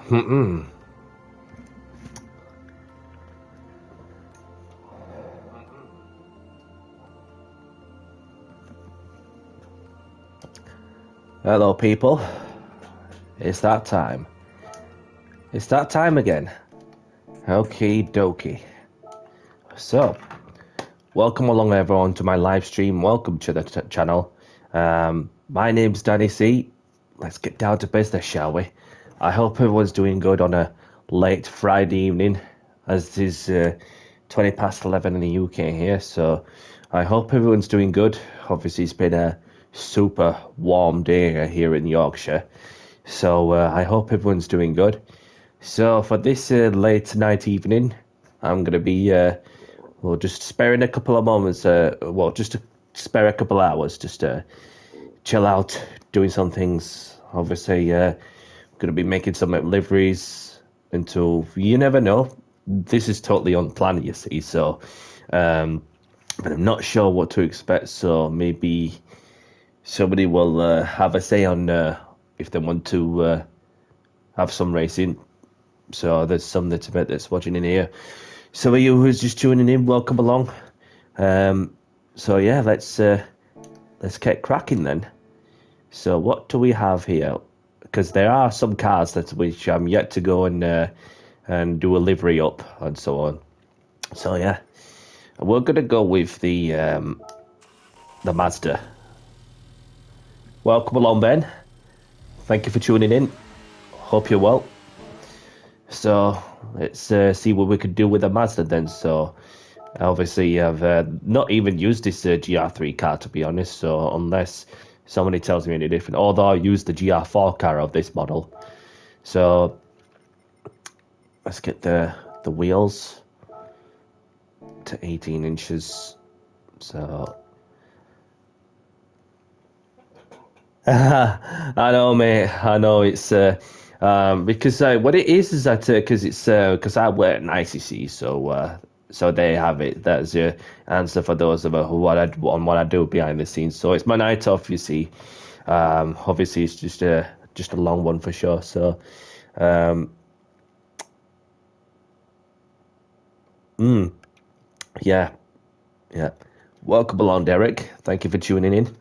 Mm-mm. Hello, people. It's that time. It's that time again. Okie dokie. So, welcome along, everyone, to my live stream. Welcome to the channel. My name's Danny C. Let's get down to business, shall we? I hope everyone's doing good on a late Friday evening, as it is 20 past 11 in the UK here. So, I hope everyone's doing good. Obviously, it's been a super warm day here in Yorkshire. So, I hope everyone's doing good. So, for this late night evening, I'm going to be just sparing a couple of moments, just to spare a couple of hours, just to chill out, doing some things. Obviously, going to be making some liveries until, you never know. This is totally unplanned, you see, so, but I'm not sure what to expect, so maybe somebody will have a say on if they want to have some racing. So there's some that's watching in here. Some of you who's just tuning in, welcome along. So yeah, let's get cracking then. So what do we have here? Because there are some cars that which I'm yet to go and do a livery up and so on. So yeah, we're gonna go with the Mazda. Welcome along, Ben. Thank you for tuning in. Hope you're well. So let's see what we could do with the Mazda then. So obviously I've not even used this GR3 car, to be honest, so unless somebody tells me any different, although I used the GR4 car of this model. So let's get the wheels to 18 inches. So I know, mate. I know it's because what it is that because I wear nice, you see. So there you have it. That's your answer for those of who what I do behind the scenes. So it's my night off, you see. Obviously it's just a long one for sure. So yeah. Welcome along, Derek. Thank you for tuning in.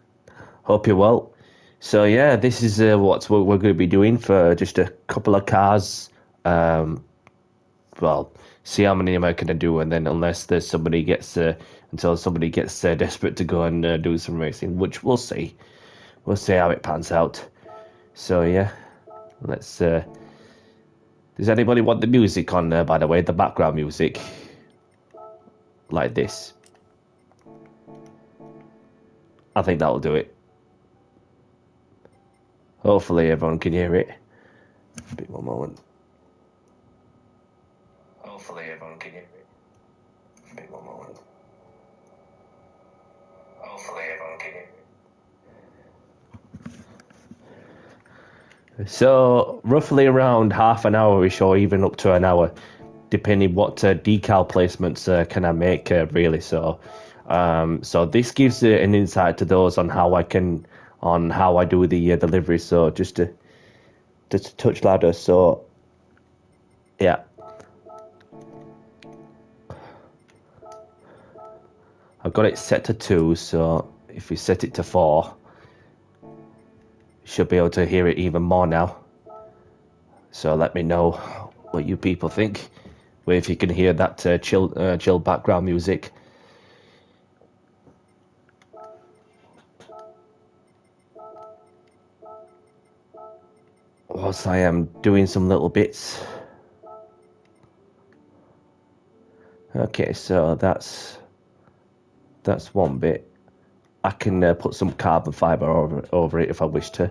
Hope you're well. So yeah, this is what we're going to be doing for just a couple of cars. Well, see how many am I going to do, and then unless there's somebody gets until somebody gets desperate to go and do some racing, which we'll see. We'll see how it pans out. So yeah, let's. Does anybody want the music on? By the way, the background music, like this. I think that'll do it. Hopefully everyone can hear it. Wait one moment. Hopefully everyone can hear it. Wait one moment. Hopefully everyone can hear it. So roughly around half an hour-ish or even up to an hour, depending what decal placements can I make really. So so this gives an insight to those on how I do the delivery. So just a touch louder. So yeah. I've got it set to 2, so if we set it to 4, should be able to hear it even more now. So let me know what you people think, or if you can hear that chill background music. Whilst I am doing some little bits. Okay, so that's one bit. I can put some carbon fibre over it if I wish to.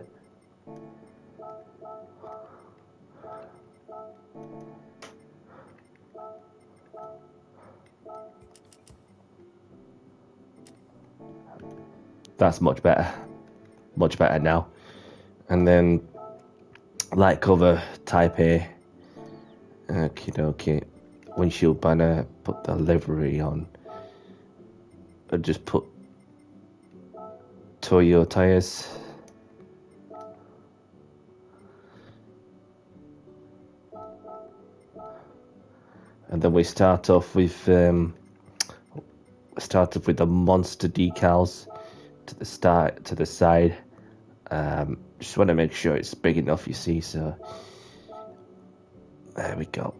That's much better now. And then light cover type A. Okay. Windshield banner, put the livery on. I just put Toyo tires. and then we start off with the monster decals to the side. Just want to make sure it's big enough, you see. So there we go.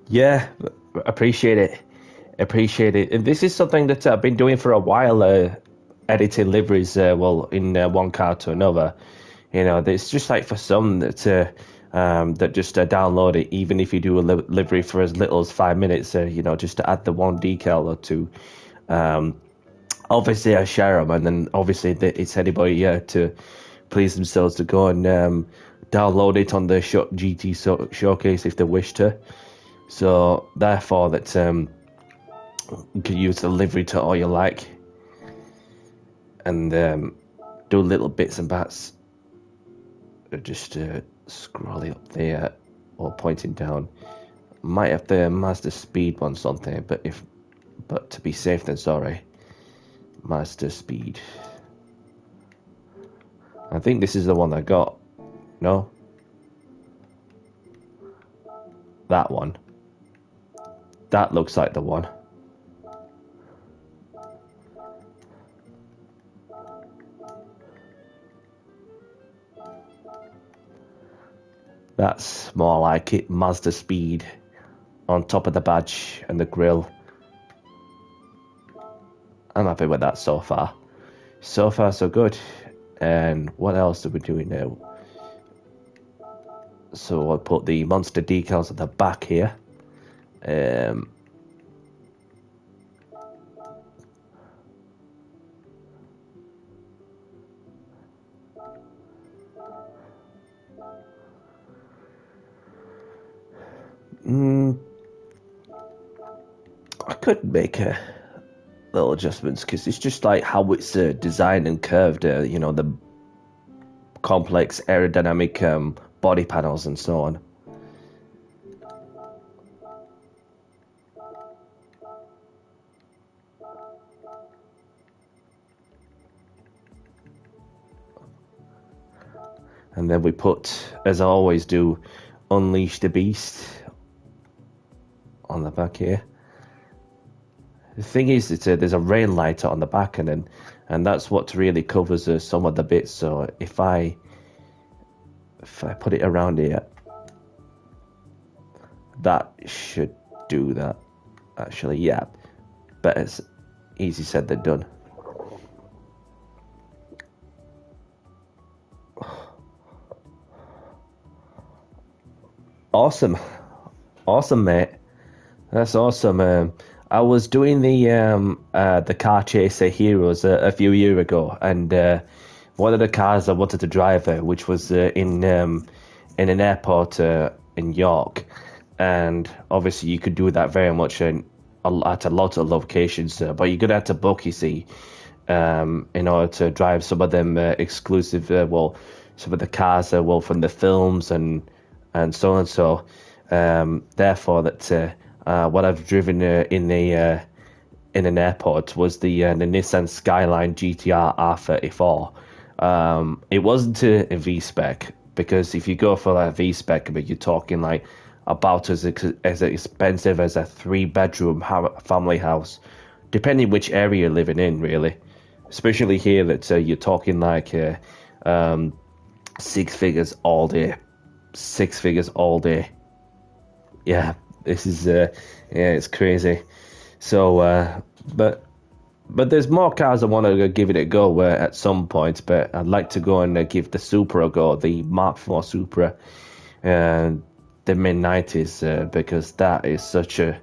Yeah, appreciate it. And this is something that I've been doing for a while, editing liveries, in one car to another. You know, it's just like for some that just download it, even if you do a livery for as little as 5 minutes, just to add the one decal or two. Obviously, I share them, and then obviously it's anybody to please themselves to go and download it on the GT showcase if they wish to. So therefore, that you can use the livery to all you like, and do little bits and bats. Just scrolling up there or pointing down. Might have the master speed one something, but to be safe than sorry. Master speed. I think this is the one I got. No? That one. That looks like the one. That's more like it. Mazda speed on top of the badge and the grille. I'm happy with that so far. So far, so good. And what else are we doing now? So I'll put the monster decals at the back here. I could make little adjustments because it's just like how it's designed and curved. The complex aerodynamic body panels and so on. And then we put, as I always do, Unleash the Beast on the back here. The thing is that there's a rain lighter on the back, and that's what really covers some of the bits. So if I put it around here, that should do that. Actually, yeah, but it's easy said than done. Awesome, mate. That's awesome. I was doing the car chaser heroes a few years ago, and one of the cars I wanted to drive, which was in an airport in York, and obviously you could do that very much at a lot of locations, but you're gonna have to book, you see, in order to drive some of them exclusive, some of the cars, from the films and so on. So therefore, that what I've driven in an airport was the Nissan Skyline GTR R34. It wasn't a V-spec, because if you go for that V-spec, but you're talking like about as expensive as a 3-bedroom family house, depending which area you're living in, really. Especially here, that you're talking like 6 figures all day. 6 figures all day. Yeah, this is it's crazy. So but there's more cars I want to give it a go at some point, but I'd like to go and give the Supra a go, the Mark IV Supra, the mid-90s, because that is such a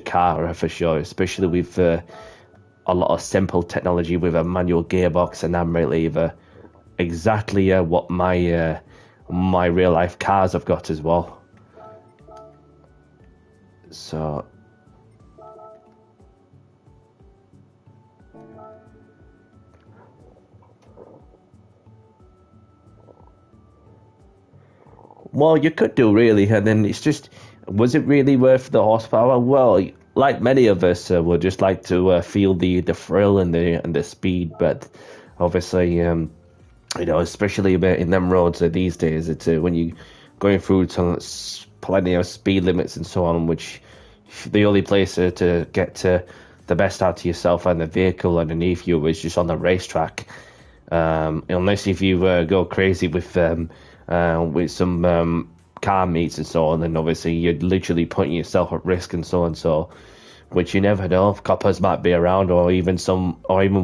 car for sure, especially with a lot of simple technology with a manual gearbox and handbrake lever. Exactly what my real life cars have got as well. So well, you could do really, and then it's just, was it really worth the horsepower? Well, like many of us would just like to feel the thrill and the speed, but obviously, you know, especially in them roads these days, it's when you going through plenty of speed limits and so on, which the only place to get the best out of yourself and the vehicle underneath you is just on the racetrack. Unless if you go crazy with some car meets and so on, then obviously you're literally putting yourself at risk and so on. So, which you never know, coppers might be around, or even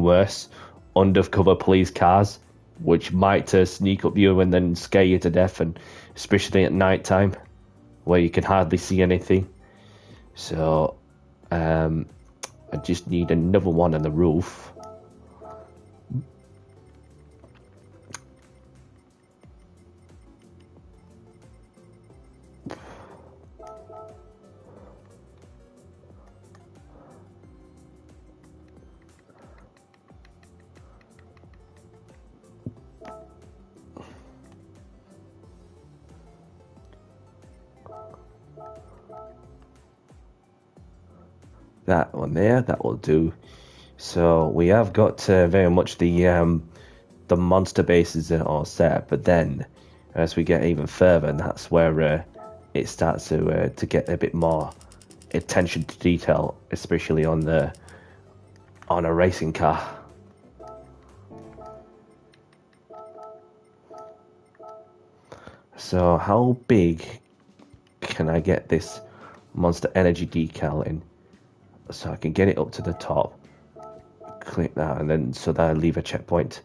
worse, undercover police cars, which might sneak up you and then scare you to death, and especially at night time, where you can hardly see anything. So, I just need another one on the roof. That one there, that will do. So we have got very much the monster bases are all set, but then as we get even further, that's where it starts to get a bit more attention to detail, especially on a racing car. So how big can I get this Monster Energy decal in? So I can get it up to the top, click that, and then so that I leave a checkpoint.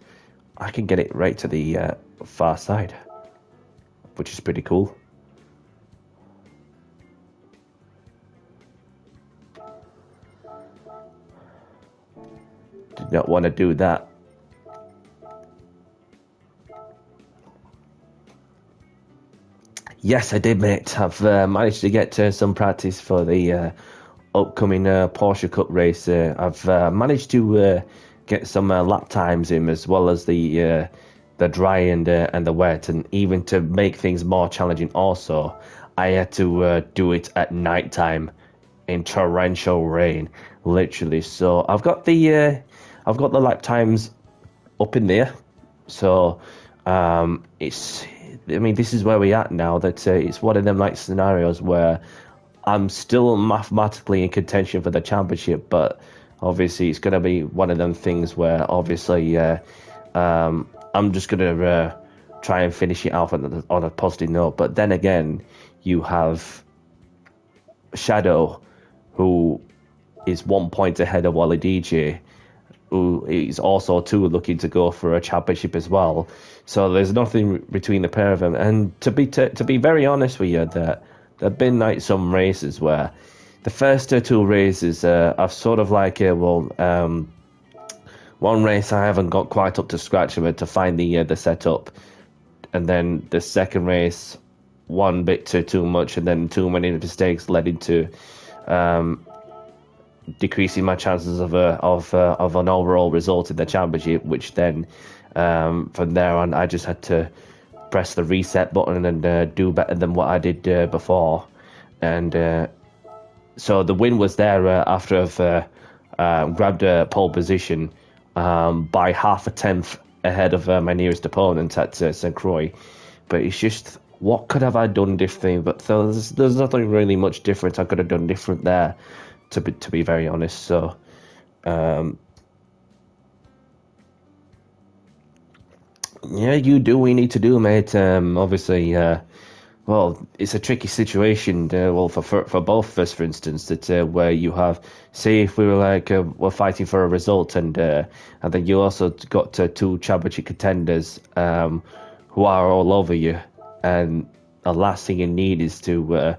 I can get it right to the far side, which is pretty cool. Did not want to do that. Yes, I did, mate. I've managed to get some practice for the upcoming Porsche Cup race. I've managed to get some lap times in, as well as the dry and the wet, and even to make things more challenging. Also, I had to do it at night time in torrential rain, literally. So I've got the lap times up in there. So it's. I mean, this is where we're at now. That it's one of them like scenarios where I'm still mathematically in contention for the championship, but obviously it's going to be one of them things where obviously I'm just going to try and finish it off on a positive note. But then again, you have Shadow, who is 1 point ahead of Wally DJ, who is also too looking to go for a championship as well. So there's nothing between the pair of them. And to be very honest with you, that there've been like some races where the first two races I've sort of like one race I haven't got quite up to scratch of it to find the setup, and then the second race one bit too much, and then too many mistakes led into decreasing my chances of an overall result in the championship, which then from there on I just had to press the reset button and do better than what I did before. And so the win was there after I've grabbed a pole position by half a tenth ahead of my nearest opponent at St. Croix. But it's just, what could have I done differently? But there's nothing really much different I could have done different there, to be very honest. So yeah, you do what you need to do, mate. Obviously, well, it's a tricky situation. Well, for both of us, for instance, that where you have, say, if we were like we're fighting for a result, and then you also got two championship contenders who are all over you, and the last thing you need is to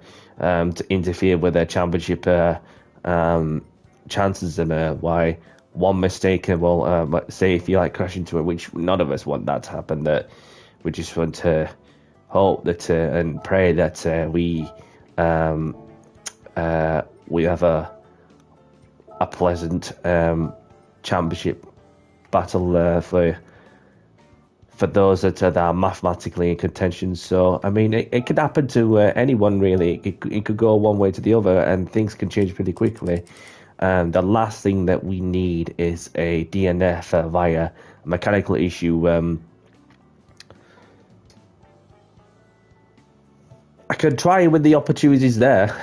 interfere with their championship chances. And why one mistake, and let's say if you like crash into it, which none of us want that to happen, that we just want to hope that and pray that we have a pleasant championship battle for those that are mathematically in contention. So, I mean, it could happen to anyone, really. It could go one way to the other, and things can change pretty quickly. The last thing that we need is a DNF via a mechanical issue. I could try with the opportunities there.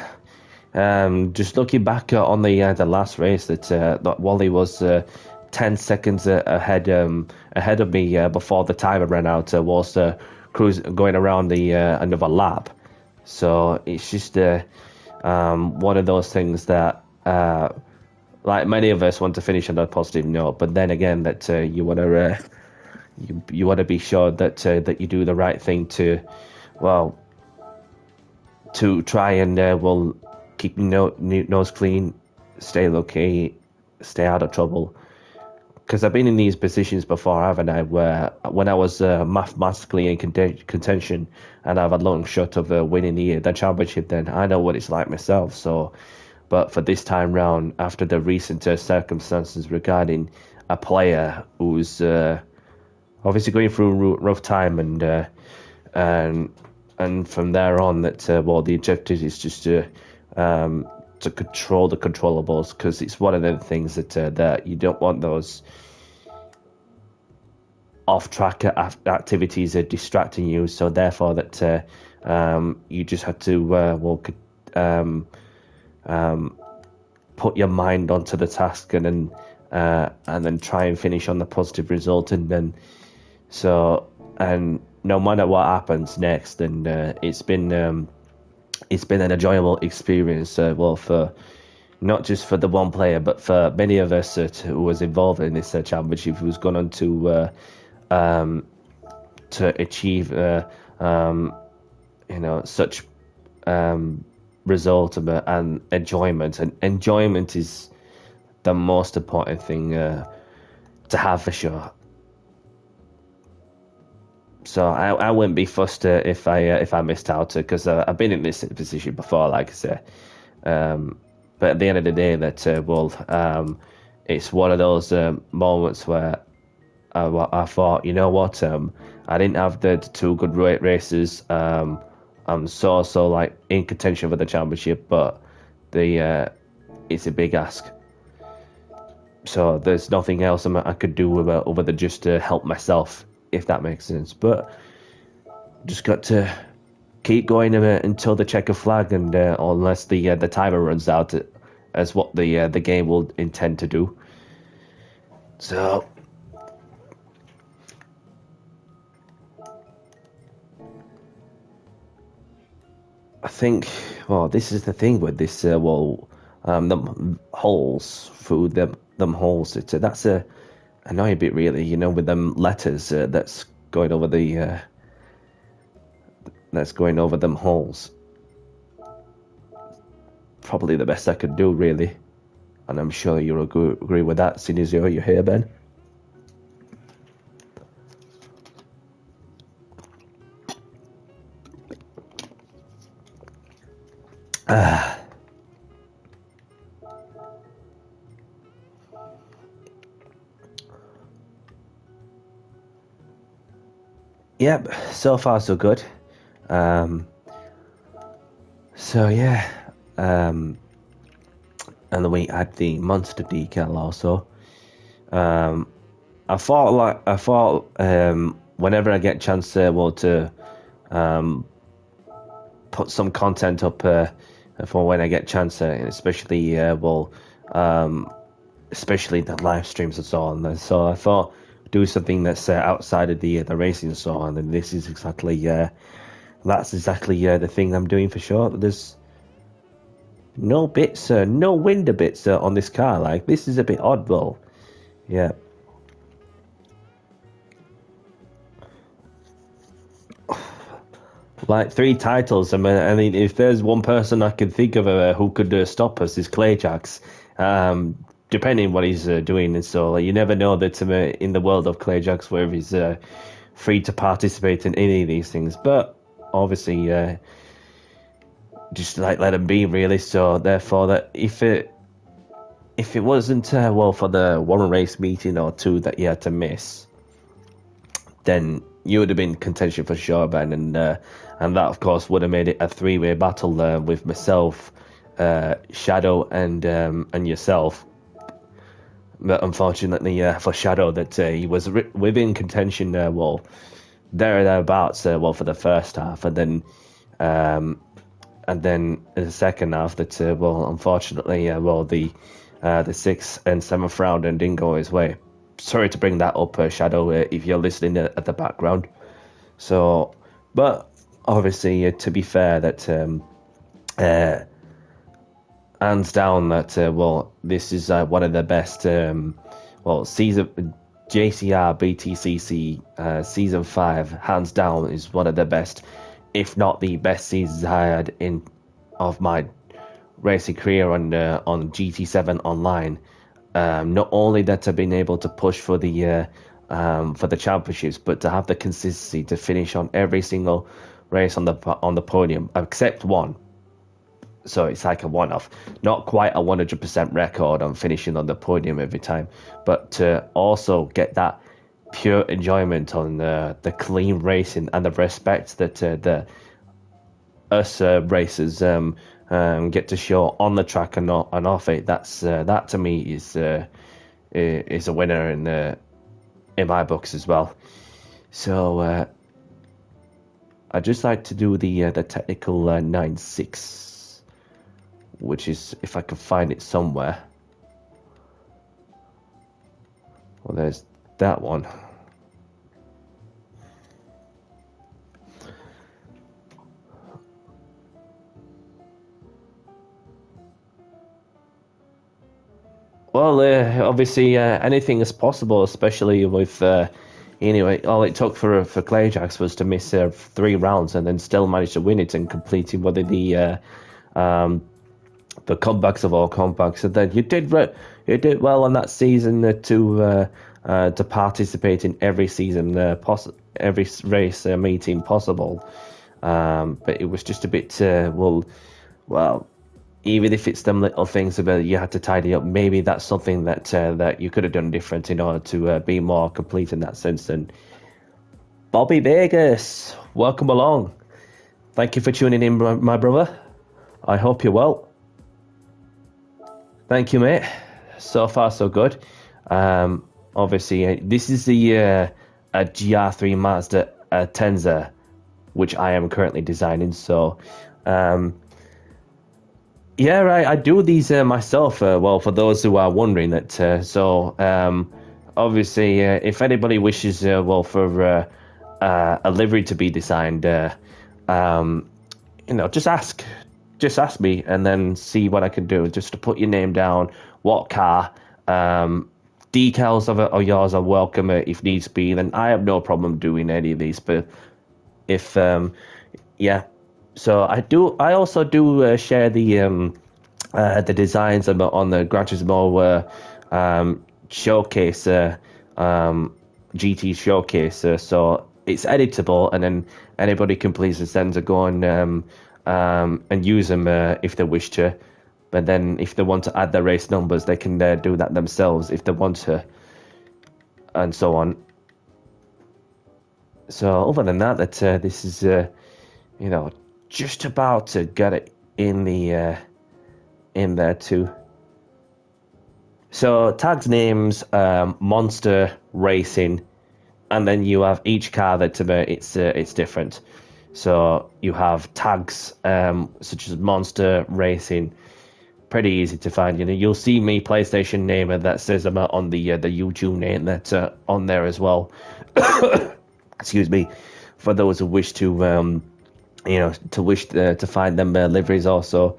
Just looking back on the last race, that Wally was 10 seconds ahead of me before the timer ran out, was going around the another lap. So it's just one of those things that like many of us want to finish on a positive note, but then again that you want to you want to be sure that that you do the right thing to try and keep your nose clean, stay low key, stay out of trouble. Because I've been in these positions before, haven't I? Where when I was mathematically in contention and I have a long shot of winning the championship, then I know what it's like myself. So, but for this time round, after the recent circumstances regarding a player who's obviously going through a rough time, and from there on, that the objective is just to control the controllables, because it's one of the things that you don't want those off-track activities distracting you. So therefore, that you just have to put your mind onto the task, and then try and finish on the positive result, and no matter what happens next, and it's been an enjoyable experience. For not just for the one player, but for many of us who was involved in this championship, who's gone on to achieve such result and enjoyment. And enjoyment is the most important thing to have, for sure. So I wouldn't be fussed if I missed out, because I've been in this position before, like I say. But at the end of the day, that it's one of those moments where I thought, you know what, I didn't have the two good races. I'm so like in contention for the championship, but it's a big ask. So there's nothing else I could do other than just to help myself, if that makes sense. But just got to keep going until the checker flag, and unless the timer runs out, as what the game will intend to do. So I think, this is the thing with this. The holes through them holes. That's a annoying bit, really. With them letters that's going over them holes. Probably the best I could do, really. And I'm sure you'll agree with that, seeing as you're here, Ben. Yep, so far so good. So yeah, and then we had the monster decal also. I thought whenever I get a chance to put some content up for when I get a chance, especially especially the live streams and so on. So I thought do something that's outside of the racing and so on, and this is exactly the thing I'm doing, for sure. There's no bits, no window bits on this car. Like, this is a bit oddball. Yeah. Like 3 titles. I mean, if there's one person I can think of who could stop us, is Clayjax. depending what he's doing, and so like, you never know that in the world of Clay Jacks whether he's free to participate in any of these things. But obviously, just like let him be really. So therefore, that if it wasn't for the one race meeting or two that you had to miss, then you would have been contention for sure, Ben, and that of course would have made it a three-way battle with myself, Shadow, and yourself. But unfortunately, for Shadow, that he was within contention thereabouts for the first half, and then in the second half that unfortunately the sixth and seventh round and didn't go his way. Sorry to bring that up, Shadow, if you're listening at the background. So, but obviously, to be fair, that hands down that this is one of the best season JCR BTCC season 5 hands down is one of the best, if not the best seasons I had of my racing career on GT7 online. Not only that I've been able to push for the championships, but to have the consistency to finish on every single race on the podium except one. So it's like a one-off, not quite a 100% record on finishing on the podium every time, but to also get that pure enjoyment on the clean racing and the respect that the us racers get to show on the track and off it. That to me is a winner in my books as well. So I'd just like to do the technical 9.6, which is, if I can find it somewhere. Well, there's that one. Well, obviously, anything is possible, especially with anyway. All it took for Clay Jacks was to miss 3 rounds and then still manage to win it and completing one of the comebacks of all comebacks. And then you did well on that season to participate in every season, every race meeting possible. But it was just a bit well. Even if it's them little things about you had to tidy up, maybe that's something that you could have done different in order to be more complete in that sense. And Bobby Vegas, welcome along. Thank you for tuning in, my brother. I hope you're well. Thank you, mate. So far, so good. Obviously, this is the a GR3 Mazda Tenza, which I am currently designing. So, yeah, right. I do these myself. For those who are wondering that. Obviously, if anybody wishes, for a livery to be designed, just ask me, and then see what I can do. Just to put your name down, what car, decals of yours are welcome if needs be. Then I have no problem doing any of these. But if So I also do share the designs on the Gran Turismo showcase, GT showcase. So it's editable, and then anybody can please send to go and use them if they wish to. But then if they want to add their race numbers, they can do that themselves if they want to, and so on. So other than that, this is just about to get it in there too. So tags names, Monster Racing, and then you have each car that it's different. So you have tags such as Monster Racing, pretty easy to find. You'll see me PlayStation name, and that says I'm on the YouTube name that's on there as well. Excuse me, for those who wish to to find them liveries also.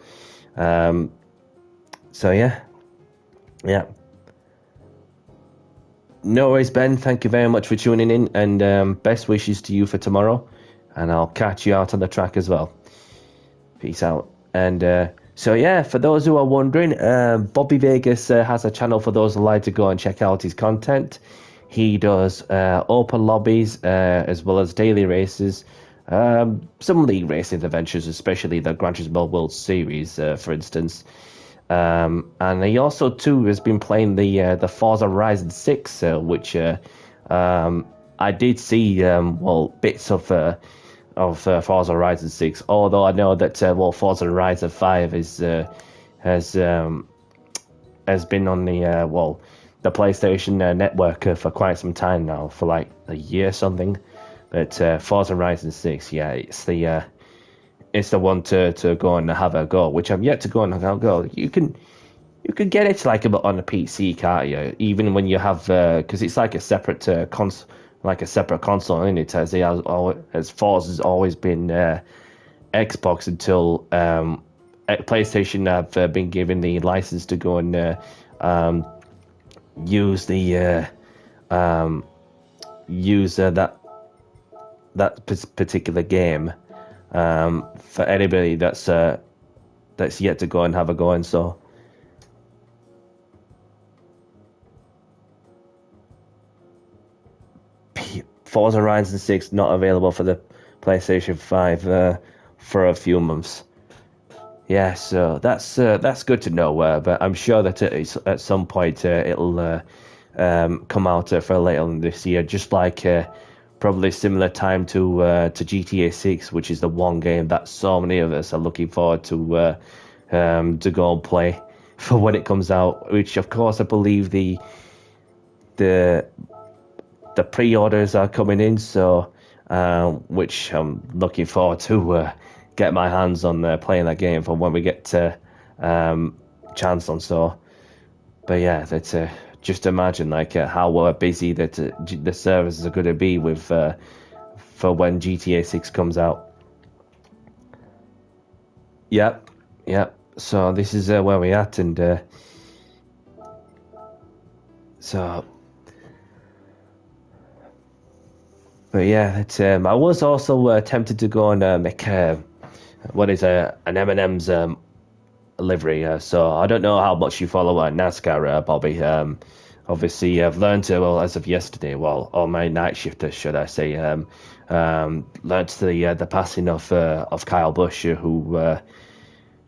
So yeah. No worries, Ben. Thank you very much for tuning in, and best wishes to you for tomorrow. And I'll catch you out on the track as well. Peace out. And So yeah, for those who are wondering, Bobby Vegas has a channel for those who like to go and check out his content. He does open lobbies as well as daily races, some league racing adventures, especially the Gran Turismo World Series, for instance. And he also too has been playing the Forza Horizon 6, which I did see bits of Forza Horizon 6. Although I know that Forza Horizon 5 has has been on the PlayStation network for quite some time now, for like a year or something. But Forza Horizon 6, yeah, it's the one to go and have a go, which I'm yet to go and have a go. You can get it like on a PC, can't you? Even when you have because it's like a separate console in it, as Forza's always been Xbox until PlayStation have been given the license to go and use that particular game for anybody that's yet to go and have a go. And so Forza Horizon 6 not available for the PlayStation 5 for a few months. Yeah, so that's good to know. But I'm sure that at some point it'll come out for later on this year, just like probably similar time to GTA 6, which is the one game that so many of us are looking forward to go and play for when it comes out. Which, of course, I believe the pre-orders are coming in, so which I'm looking forward to get my hands on playing that game for when we get chance on. So, but yeah, that's just imagine like how busy that the servers are going to be with for when GTA 6 comes out. Yep. So this is where we're at, and so. But yeah, it's, I was also tempted to go and make what is an M&M's livery. So I don't know how much you follow NASCAR, Bobby. Obviously, I've learned to, well, as of yesterday, well, on my night shift, should I say, learned the passing of Kyle Busch, who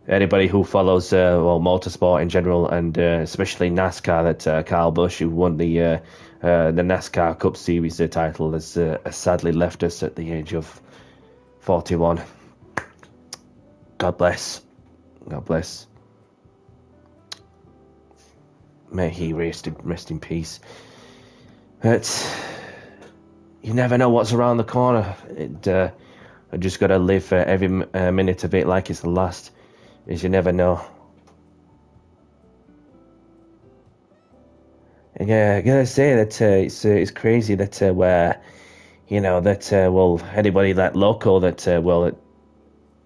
anybody who follows motorsport in general, and especially NASCAR, that Kyle Busch, who won the NASCAR Cup Series title, has sadly left us at the age of 41. God bless. May he rest in peace. But you never know what's around the corner. I just got to live every minute of it like it's the last, as you never know. Yeah, I gotta say that it's crazy that where anybody that local that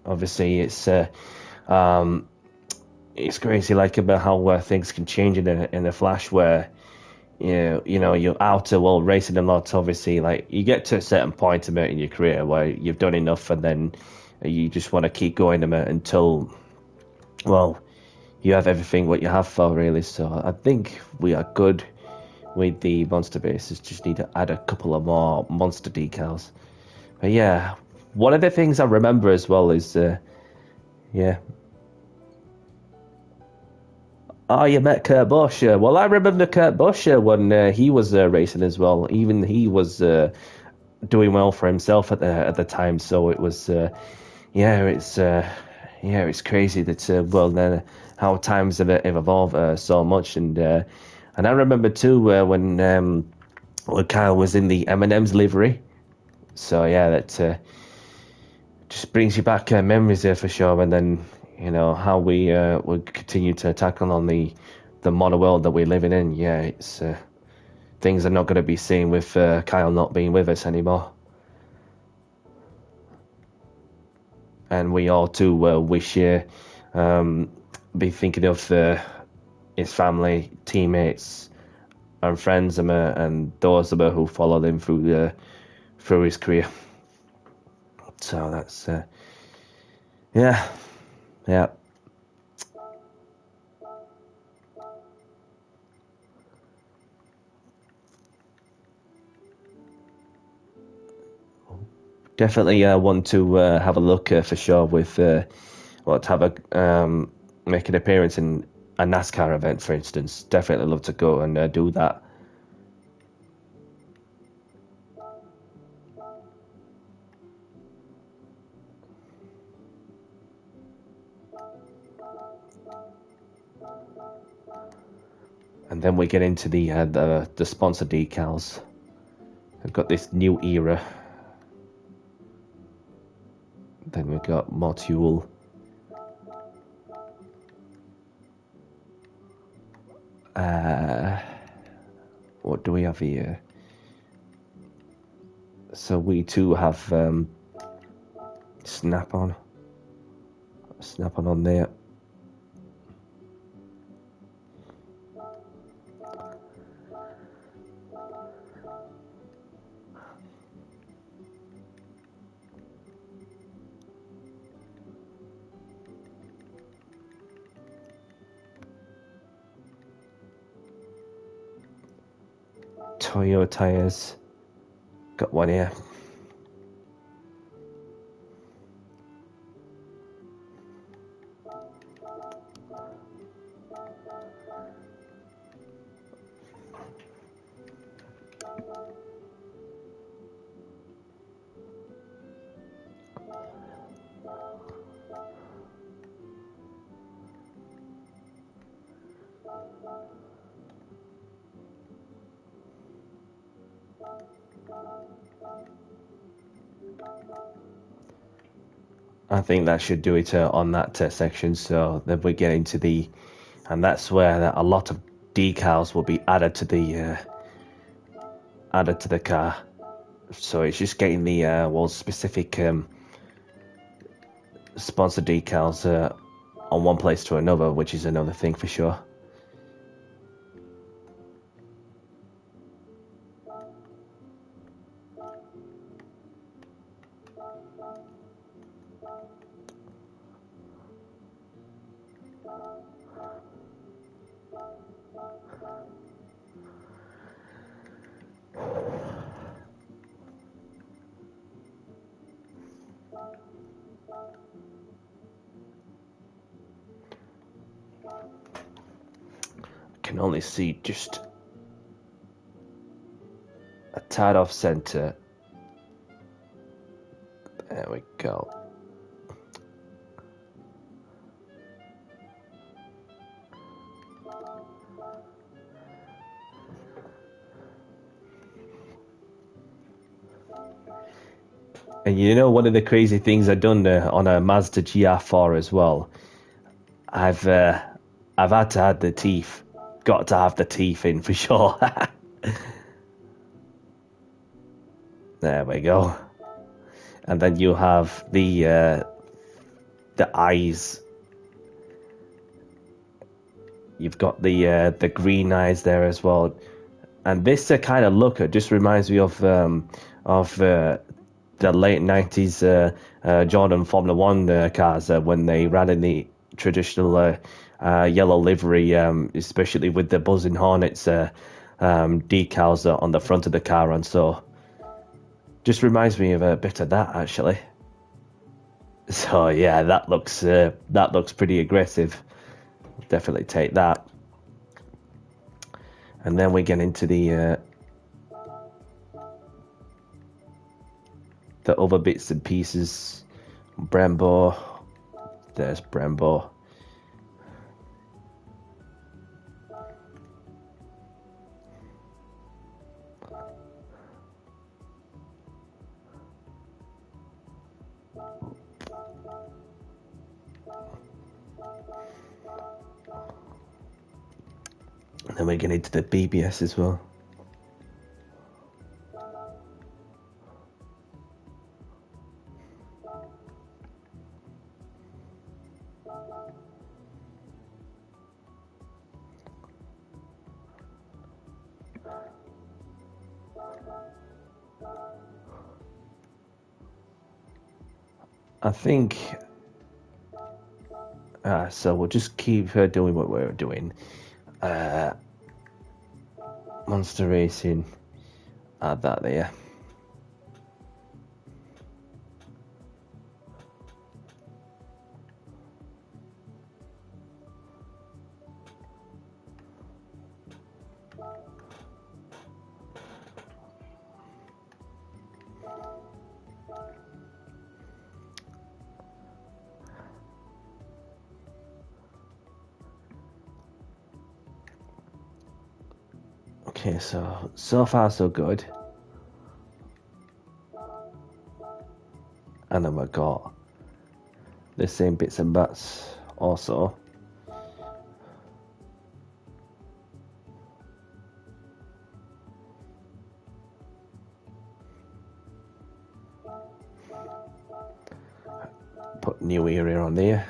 obviously it's crazy like about how things can change in a flash, where you're out racing a lot. Obviously, like you get to a certain point in your career where you've done enough, and then you just want to keep going until you have everything what you have for, really. So I think we are good with the monster bases. Just need to add a couple of more monster decals. But yeah, one of the things I remember as well is oh, you met Kurt Busch. Well, I remember Kurt Busch when he was racing as well. Even he was doing well for himself at the time. So it was it's crazy that how times have evolved so much. And I remember too when Kyle was in the M&M's livery. So yeah, that just brings you back memories there for sure. And then how we continue to tackle on the modern world that we're living in. Yeah, it's things are not going to be seen with Kyle not being with us anymore. And we all too wish be thinking of his family, teammates, and friends, and those who followed him through his career. So that's yeah. definitely want to have a look for sure with to have a make an appearance in a NASCAR event, for instance. Definitely love to go and do that. And then we get into the sponsor decals. We've got this new era. Then we've got Motul. What do we have here? So we too have Snap-on on there. Toyo tires. Got one here. I think that should do it on that section. So then we get into and that's where a lot of decals will be added to the car. So it's just getting the specific sponsor decals on one place to another, which is another thing for sure. Can only see just a tad off center. There we go. And you know, one of the crazy things I've done on a Mazda GR4 as well, I've had to add the teeth. Got to have the teeth in for sure. There we go. And then you have the eyes. You've got the green eyes there as well. And this kind of look, it just reminds me of the late 90s Jordan Formula One cars when they ran in the traditional yellow livery, especially with the buzzing hornets decals on the front of the car, and so just reminds me of a bit of that actually. So yeah, that looks pretty aggressive. Definitely take that. And then we get into the other bits and pieces. Brembo. There's Brembo. And then we get into the BBS as well. I think so we'll just keep doing what we're doing. Monster Racing, add that there. Okay, so far so good. And then we've got the same bits and bats also. Put new area on there.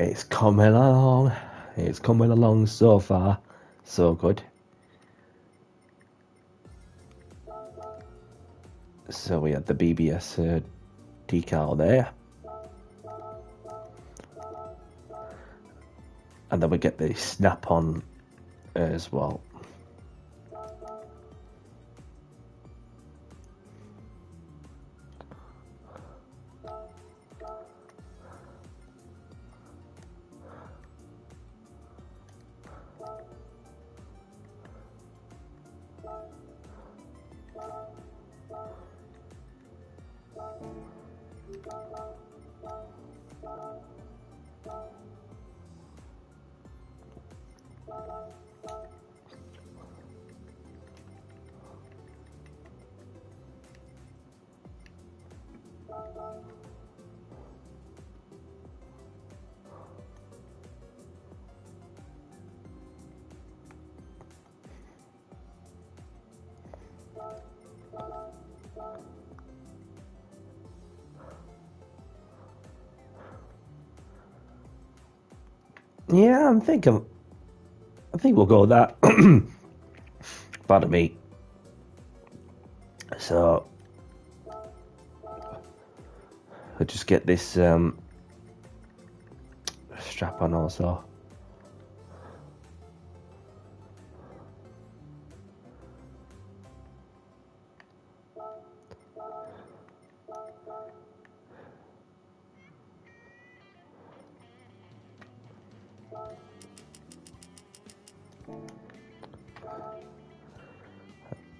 It's coming along. It's coming along so far. So good. So we had the BBS decal there. And then we get the snap-on as well. Yeah, I think we'll go with that. Pardon me. So I'll just get this strap on also.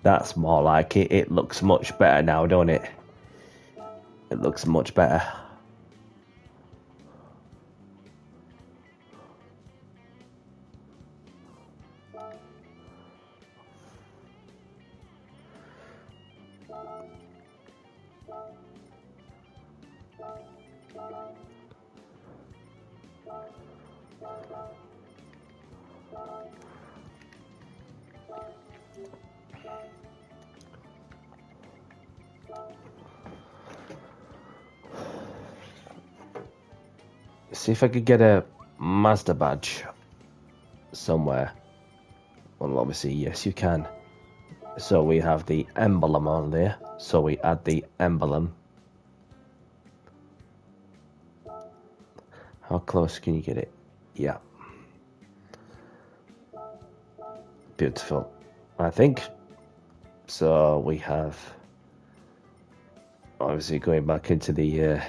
That's more like it. It looks much better now, don't it? It looks much better. See if I could get a Mazda badge somewhere. Well, obviously, yes, you can. So we have the emblem on there. So we add the emblem. How close can you get it? Yeah. Beautiful. I think. So we have obviously going back into the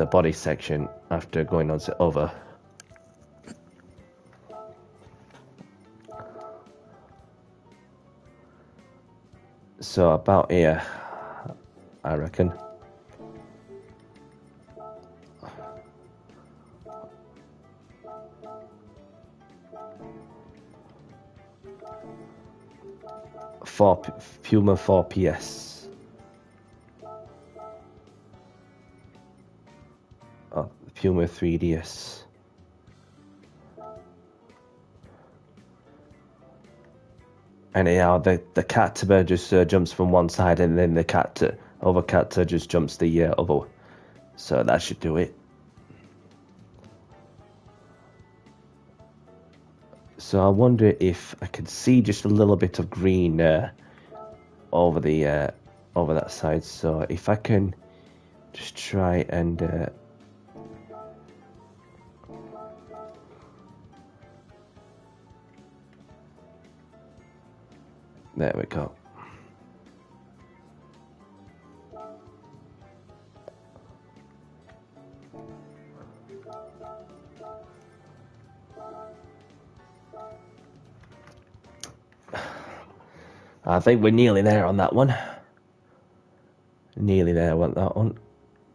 body section after going on to over. So about here, I reckon. Puma 4 PS. Oh, Puma 3DS. Anyhow, the cat just jumps from one side, and then the other cat just jumps the other. So that should do it. So I wonder if I could see just a little bit of green over that side. So if I can just try and there we go. I think we're nearly there on that one. Nearly there on that one.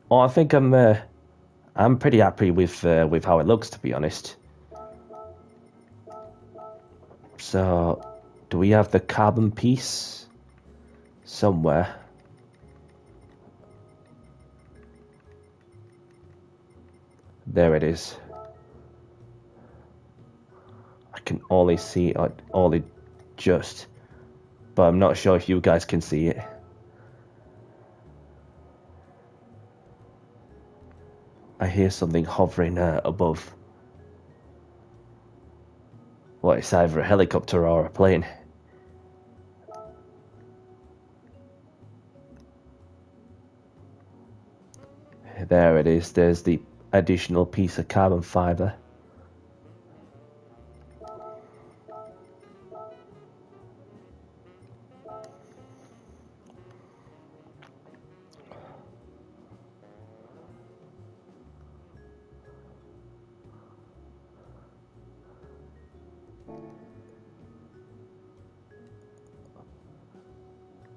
Oh, I think I'm pretty happy with how it looks, to be honest. So, do we have the carbon piece somewhere? There it is. I can only see it only just, but I'm not sure if you guys can see it. I hear something hovering above. Well, it's either a helicopter or a plane. There it is. There's the additional piece of carbon fiber.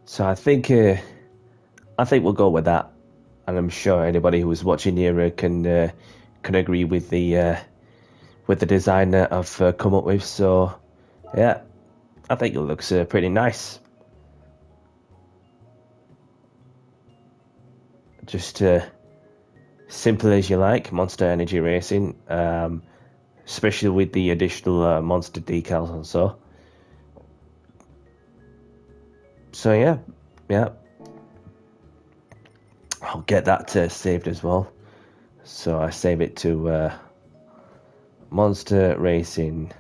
So I think we'll go with that, and I'm sure anybody who is watching here can agree with the design that I've come up with. So yeah, I think it looks pretty nice. Just simple as you like, Monster Energy Racing, especially with the additional Monster decals and so. So yeah, I'll get that saved as well. So I save it to Monster Racing.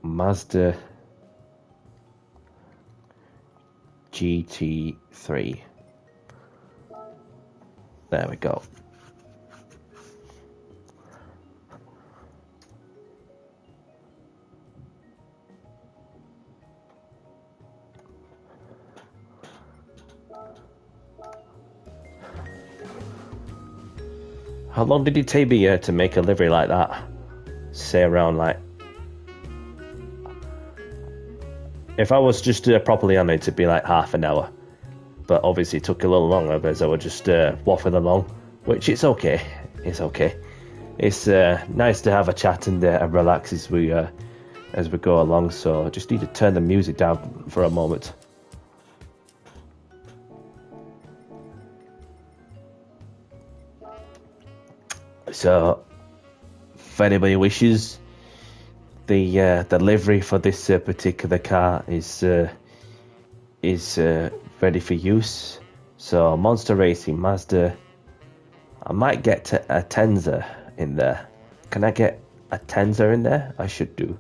Mazda GT3. There we go. How long did it take me to make a livery like that? Say around like... If I was just properly on it, it'd be like half an hour. But obviously it took a little longer because I would just waffle along, which it's okay. It's okay. It's nice to have a chat and relax as we go along. So I just need to turn the music down for a moment. So, if anybody wishes, the livery for this particular car is ready for use. So, Monster Racing Mazda. I might get a Tenza in there. Can I get a Tenza in there? I should do.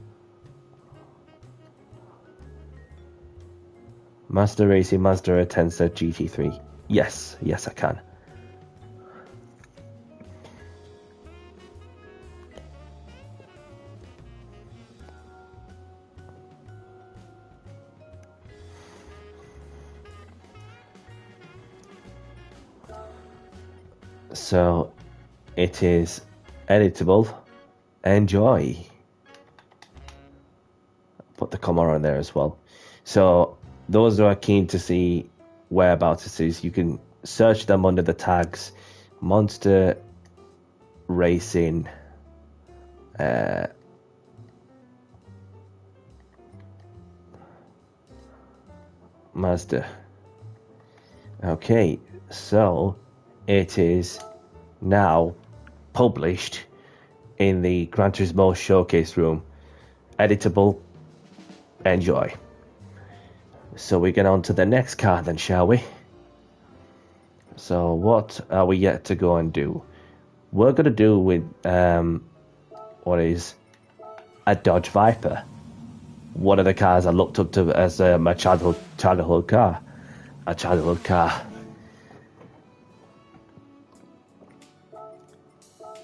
Mazda Racing Mazda Tenza GT3. Yes, I can. So it is editable. Enjoy. Put the comma on there as well. So those who are keen to see whereabouts it is, you can search them under the tags Monster Racing Mazda. Okay, so it is now published in the Gran Turismo showcase room. Editable. Enjoy. So we get on to the next car then, shall we? So what are we yet to go and do? We're going to do with what is a Dodge Viper. One of the cars I looked up to as my childhood car. A childhood car.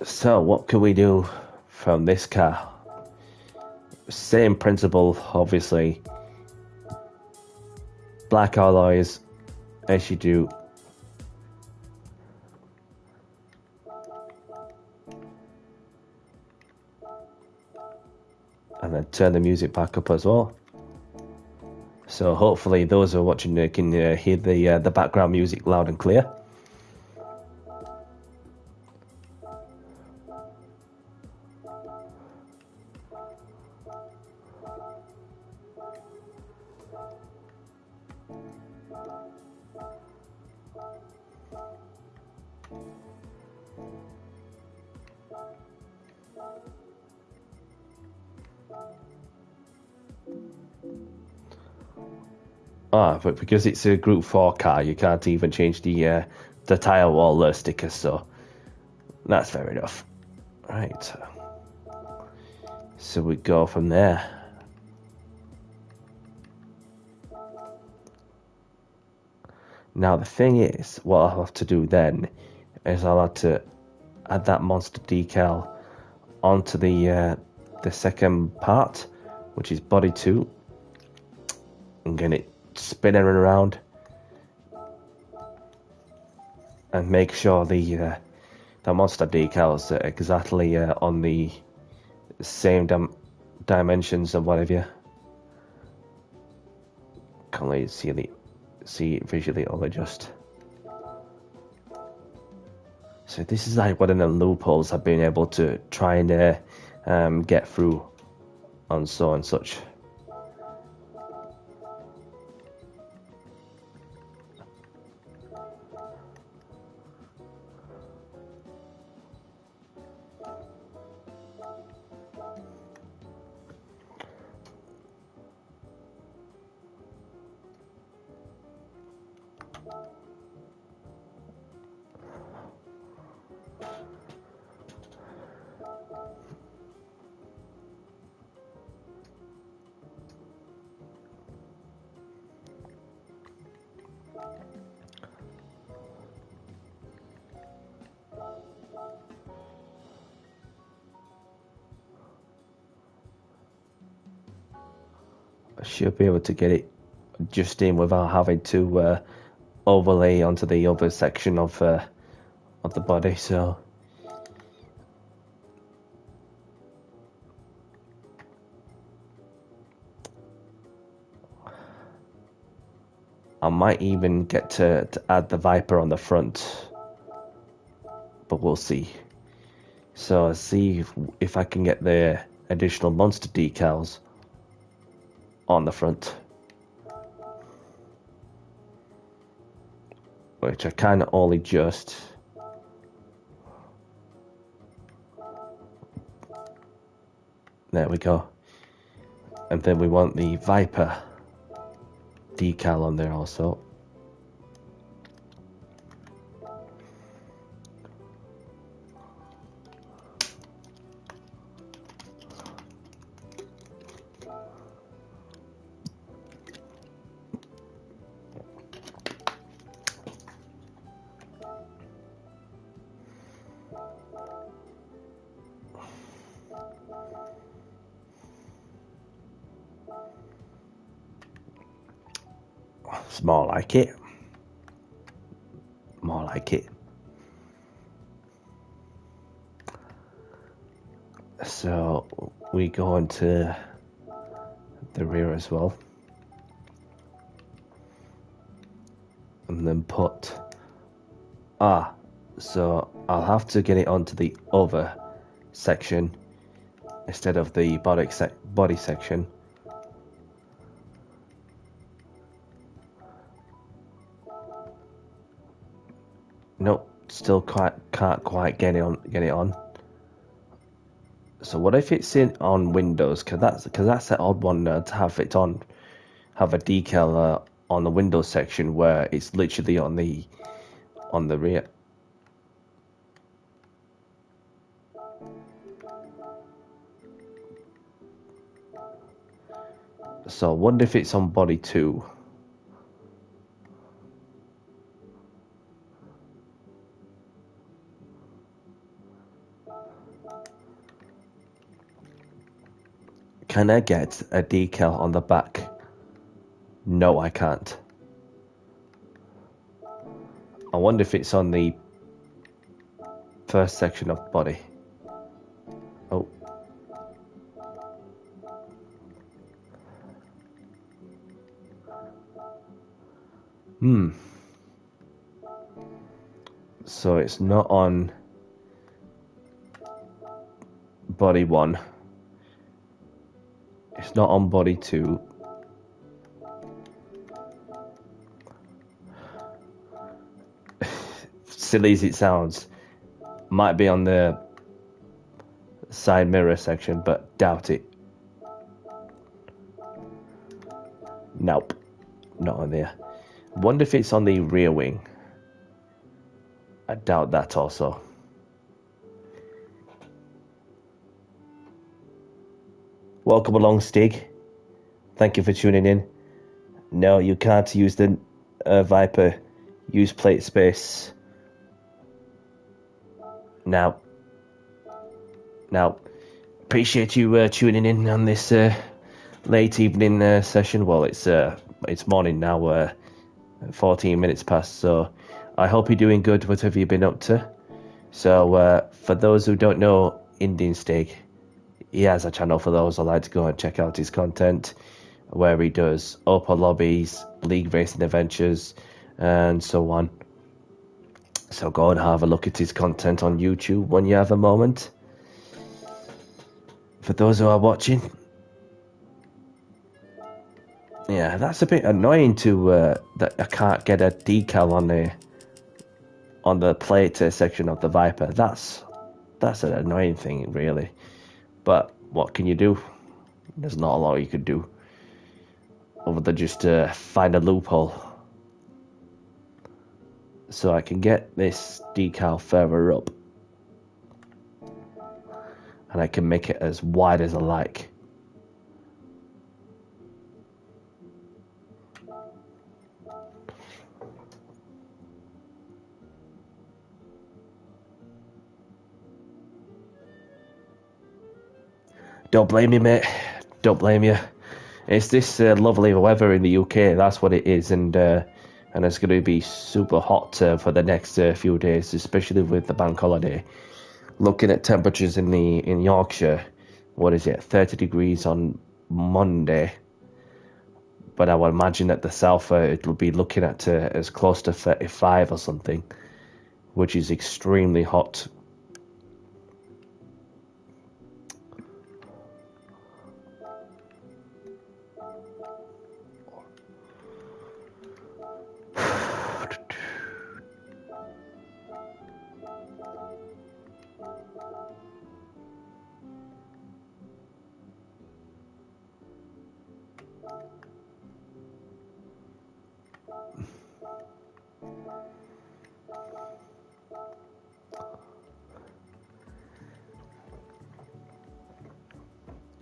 So what can we do from this car? Same principle, obviously. Black alloys, as you do. gonna turn the music back up as well. So hopefully those who are watching can hear the background music loud and clear. But because it's a Group 4 car, you can't even change the tyre wall stickers, so that's fair enough. Right. So we go from there. Now the thing is, what I'll have to do then is I'll have to add that monster decal onto the second part, which is body 2, and get it spinning around and make sure the monster decals are exactly on the same dimensions and whatever. Can't really see it visually or just. So this is like one of the loopholes I've been able to try and get through on so and such. I should be able to get it just in without having to overlay onto the other section of the body. So I might even get to add the Viper on the front, but we'll see. So I'll see if I can get the additional monster decals on the front, which I can only just. There we go. And then we want the Viper decal on there also. It's more like it. More like it. So we go into the rear as well. And then put... so I'll have to get it onto the other section instead of the body section. Nope, still can't quite get it on. So what if it's on Windows? Cause that's an odd one to have it on, have a decal on the Windows section where it's literally on the rear. So I wonder if it's on body 2. Can I get a decal on the back? No, I can't. I wonder if it's on the first section of body. Oh. So it's not on body 1. It's not on body 2. Silly as it sounds, might be on the side mirror section, but doubt it. Nope, not on there. Wonder if it's on the rear wing. I doubt that also. Welcome along, Stig. Thank you for tuning in. No, you can't use the Viper. Use plate space. Now, appreciate you tuning in on this late evening session. Well, it's morning now, 14 minutes past, so I hope you're doing good, whatever you've been up to. So, for those who don't know Indian Stig, he has a channel for those who like to go and check out his content, where he does open lobbies, league racing adventures, and so on. So go and have a look at his content on YouTube when you have a moment. For those who are watching, yeah, that's a bit annoying that I can't get a decal on the plate section of the Viper. That's an annoying thing, really. But what can you do? There's not a lot you could do other than just find a loophole. So I can get this decal further up, and I can make it as wide as I like. Don't blame me, mate. Don't blame you. It's this lovely weather in the UK. That's what it is, and it's going to be super hot for the next few days, especially with the bank holiday. Looking at temperatures in Yorkshire, what is it? 30 degrees on Monday. But I would imagine at the south it'll be looking at as close to 35 or something, which is extremely hot.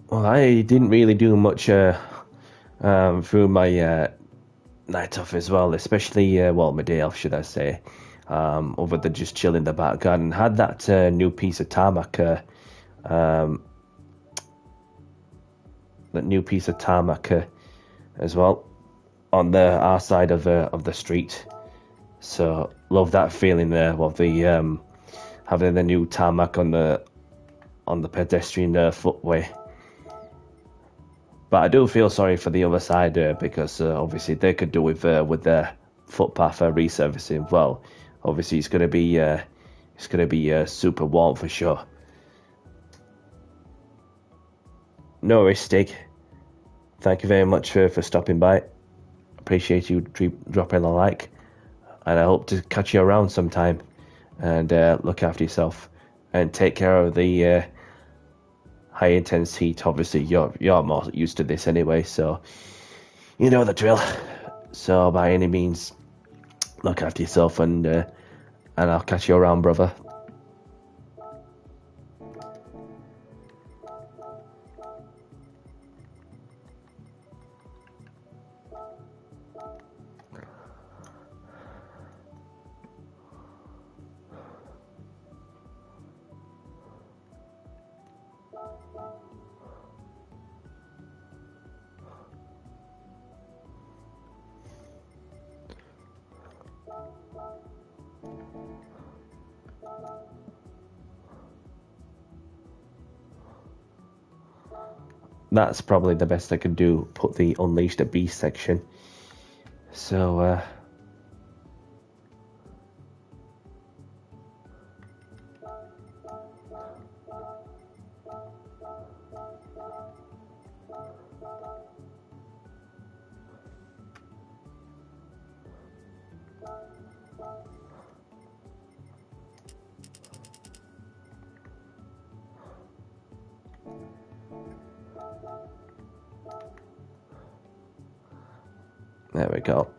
Well, I didn't really do much through my night off as well, especially, my day off, should I say, other than just chill in the back garden. Had that new piece of tarmac, that new piece of tarmac as well, on our side of the street. So, love that feeling there of the having the new tarmac on the pedestrian footway. But I do feel sorry for the other side because obviously they could do with their footpath resurfacing. Well, obviously it's going to be super warm for sure. No worries, Stig. Thank you very much for stopping by. Appreciate you dropping a like, and I hope to catch you around sometime. And look after yourself and take care of the high intense heat. Obviously you're more used to this anyway, so you know the drill. So by any means, look after yourself, and I'll catch you around, brother. That's probably the best I can do. Put the Unleash the Beast section So there we go.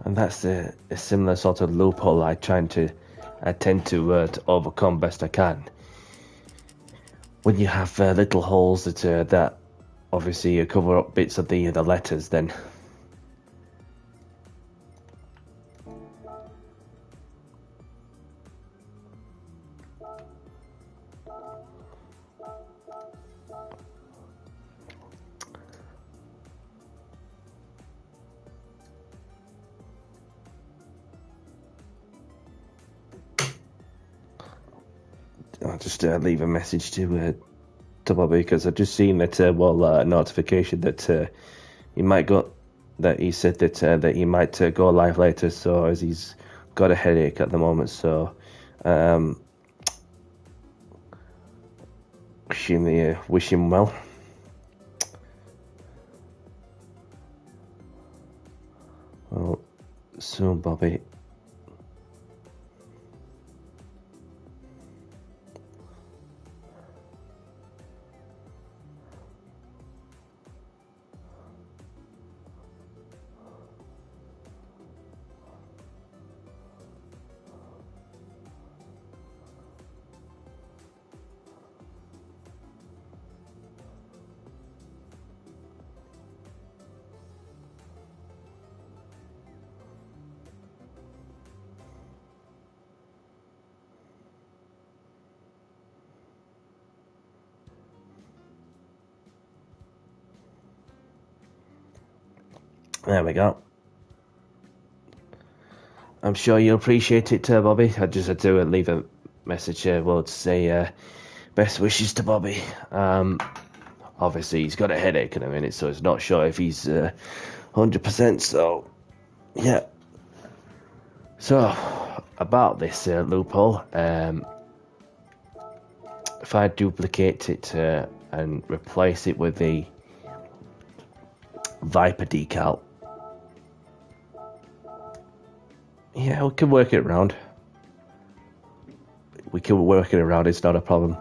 And that's a similar sort of loophole I tend to overcome best I can. When you have little holes that obviously you cover up bits of the letters, then I'll just leave a message to Bobby, because I've just seen that notification that he might go, that he said that he might go live later. So as he's got a headache at the moment, so wish him well. Well, soon, Bobby. There we go. I'm sure you'll appreciate it, Bobby. I just had to leave a message here, to say best wishes to Bobby. Obviously, he's got a headache in a minute, so it's not sure if he's 100%. So, yeah. So, about this loophole, if I duplicate it and replace it with the Viper decal, yeah, we can work it around. It's not a problem.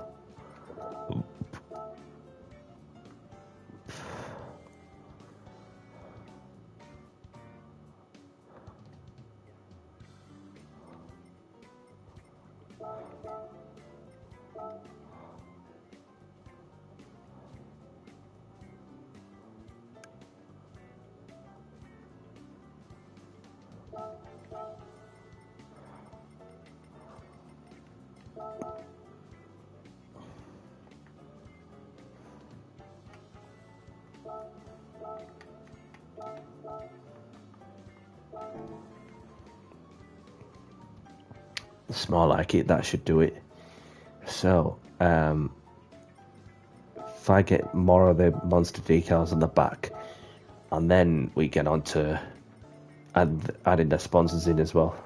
It's more like it. That should do it. So, if I get more of the monster decals on the back, and then we get on to adding the sponsors in as well.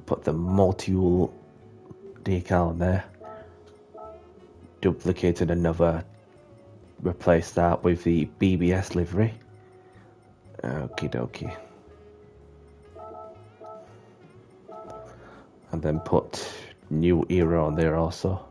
Put the multi-wool decal on there. Duplicated another. Replace that with the BBS livery. Okie dokie. And then put New Era on there also.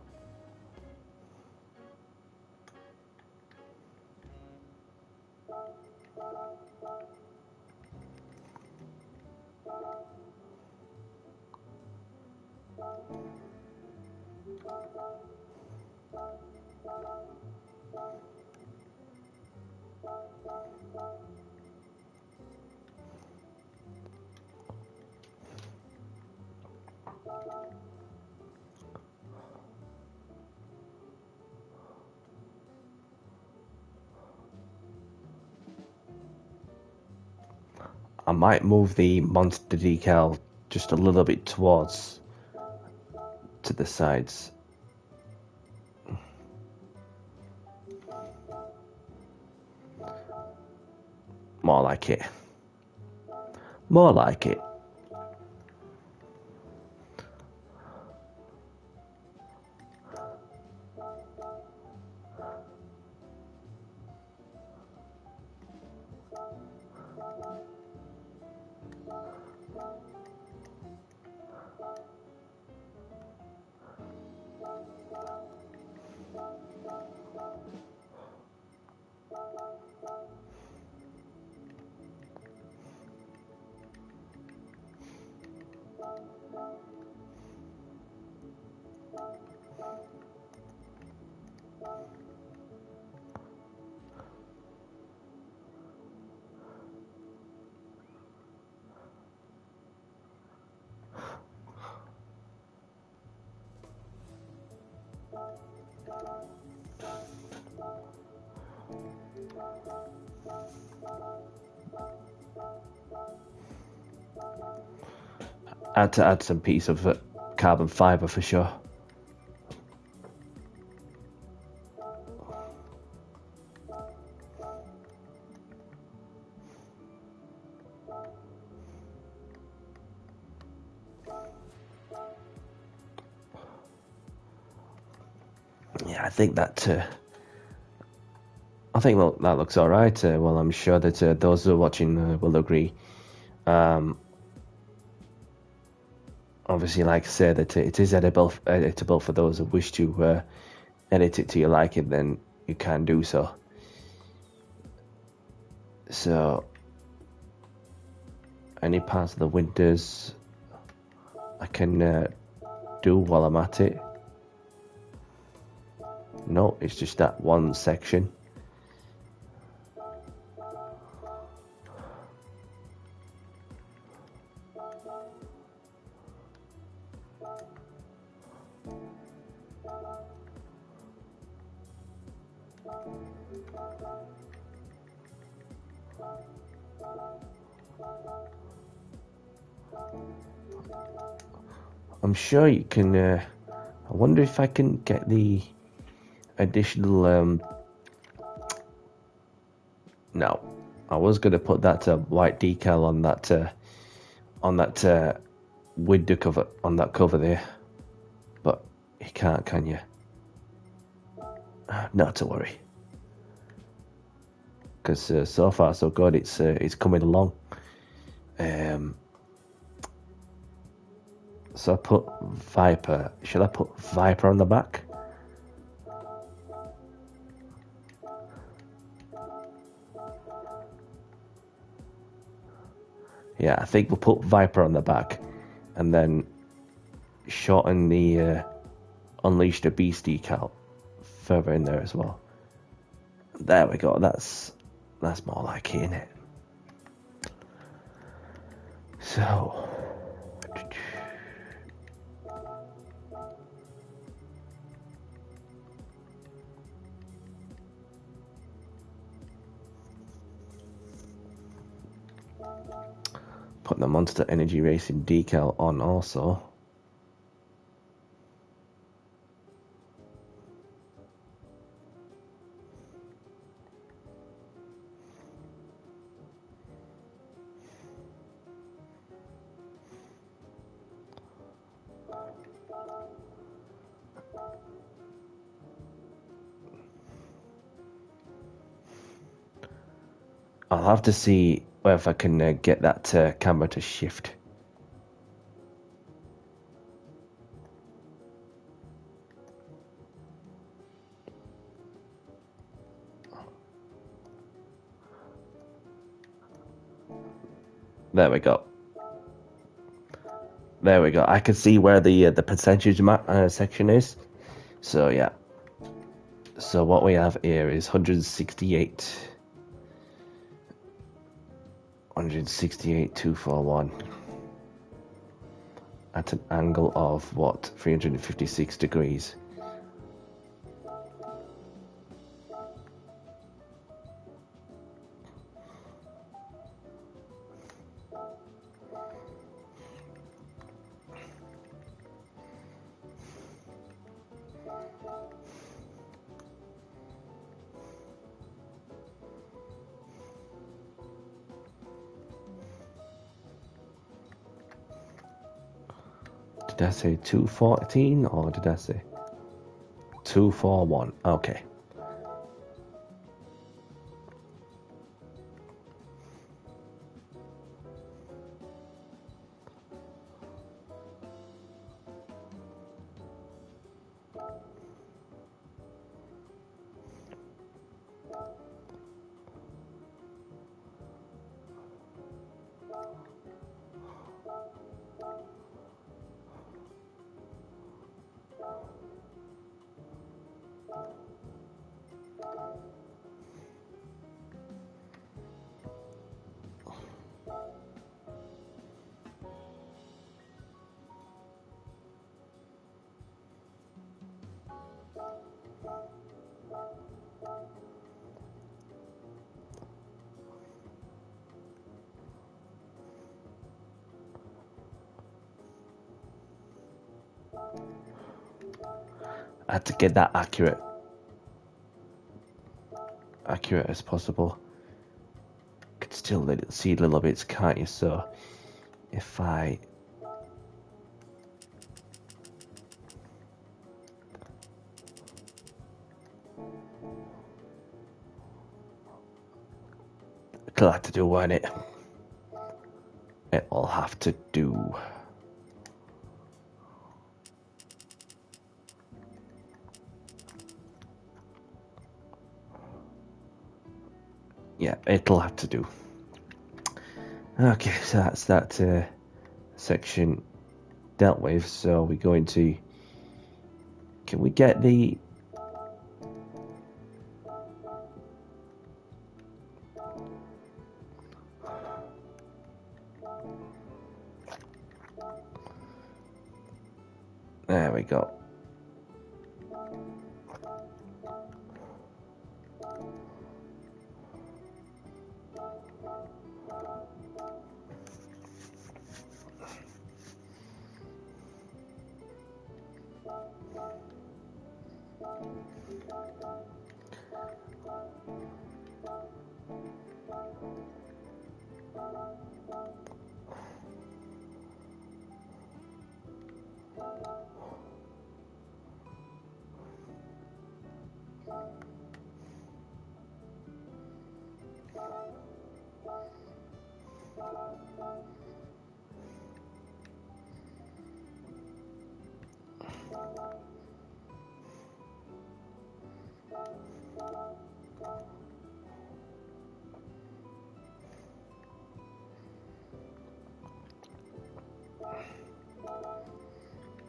I might move the monster decal just a little bit towards to the sides. More like it. More like it. I had to add some piece of carbon fibre for sure. Yeah, I think that that looks all right. Well, I'm sure that those who are watching will agree. Obviously, like I said, that it is editable for those who wish to edit it to your liking, then you can do so. So, any parts of the windows I can do while I'm at it. No, it's just that one section. I'm sure you can. I wonder if I can get the additional. No, I was going to put that white decal on that window cover, on that cover there, but you can't, can you? Not to worry, because so far so good. It's coming along. So I put Viper. Should I put Viper on the back? Yeah, I think we'll put Viper on the back, and then shorten the Unleash the Beast decal further in there as well. There we go. That's more like it, innit? So. Put the Monster Energy Racing decal on also. I'll have to see if I can get that camera to shift. There we go. There we go. I can see where the percentage section is. So yeah. So what we have here is 168,241 at an angle of what, 356 degrees. Did I say 214 or did I say 241? Okay. I had to get that accurate as possible. Could still see little bits, can't you? So if I it'll have to do, won't it? It'll have to do. Yeah, it'll have to do. Okay, so that's that section dealt with. So we're going to. Can we get the? There we go.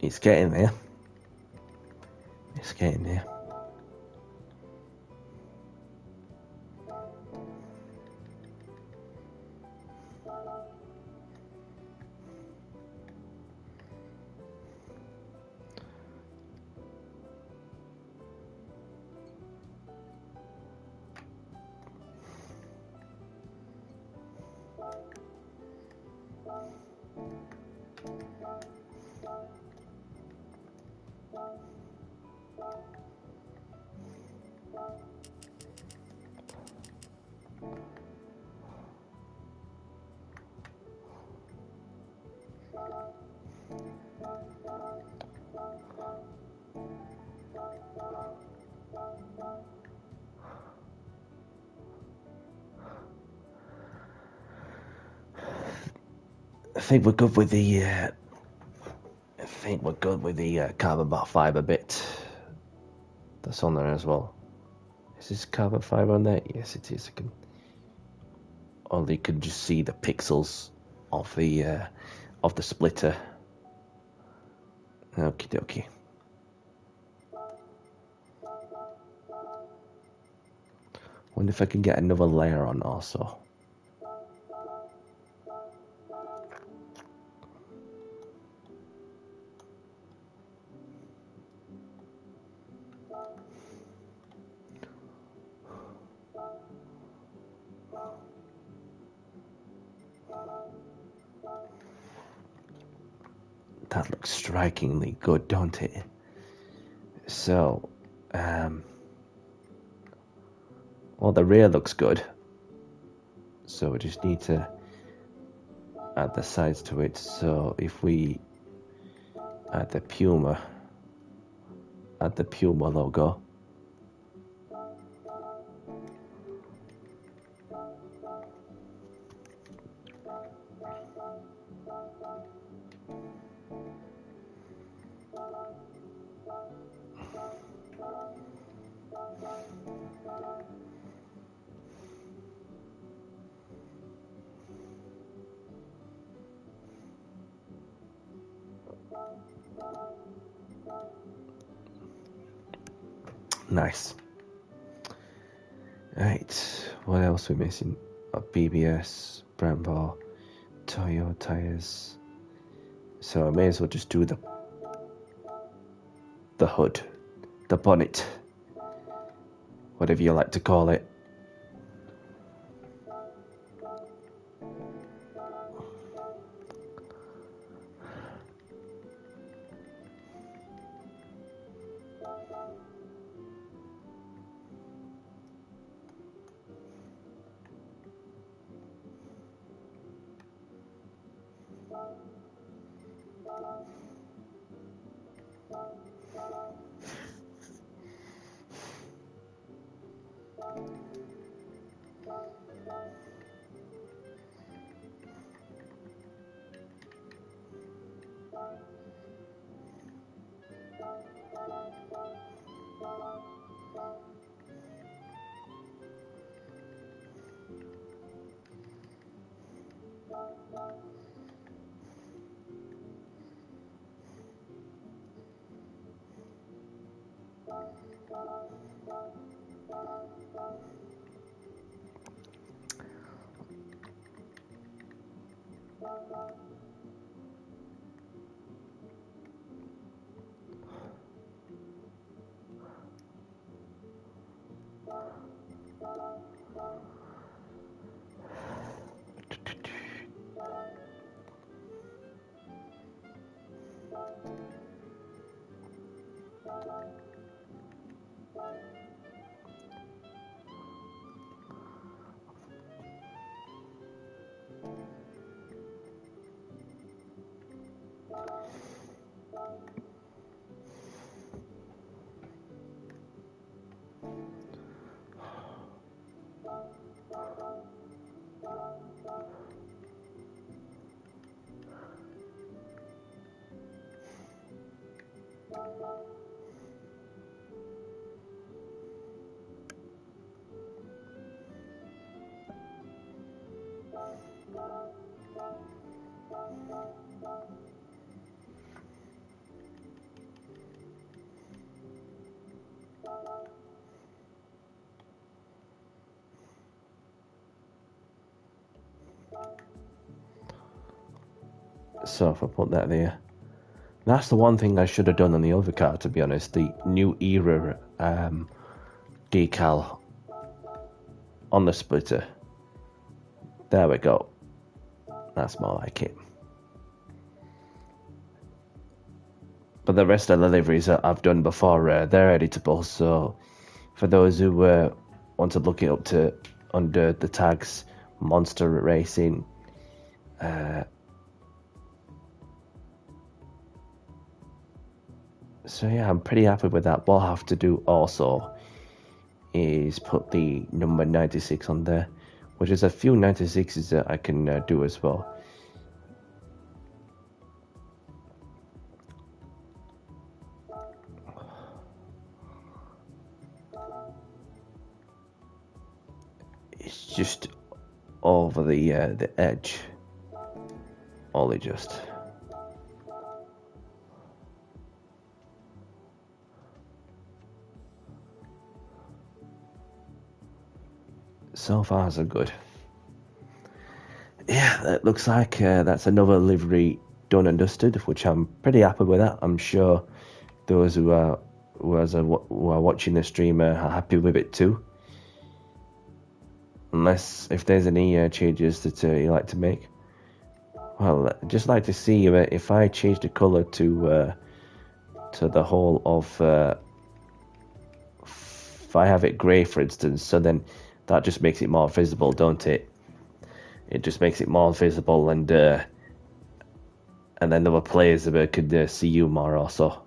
It's getting there. It's getting there. I think we're good with the. I think we're good with the carbon fiber bit. That's on there as well. Is this carbon fiber on there? Yes, it is. I can. Only can just see the pixels of the splitter. Okie dokie. Wonder if I can get another layer on also. That looks strikingly good, don't it? So, well, the rear looks good. So we just need to add the sides to it. So if we add the Puma logo. Nice. Right, what else are we missing? BBS, Brembo, Toyo tires. So I may as well just do the hood, the bonnet, whatever you like to call it. So if I put that there, that's the one thing I should have done on the other car, to be honest. The new era decal on the splitter. There we go. That's more like it. But the rest of the liveries that I've done before, they're editable. So for those who want to look it up to under the tags Monster Racing, so yeah, I'm pretty happy with that. What I'll have to do also is put the number 96 on there, which is a few 96s that I can do as well. just over the edge. Only just. So far, so good. Yeah, it looks like that's another livery done and dusted, which I'm pretty happy with that. I'm sure those who are watching the stream are happy with it too. Unless if there's any changes that you like to make. Well, I'd just like to see if I change the colour to the whole of. If I have it grey, for instance, so then that just makes it more visible, don't it? It just makes it more visible, and then other players could see you more also.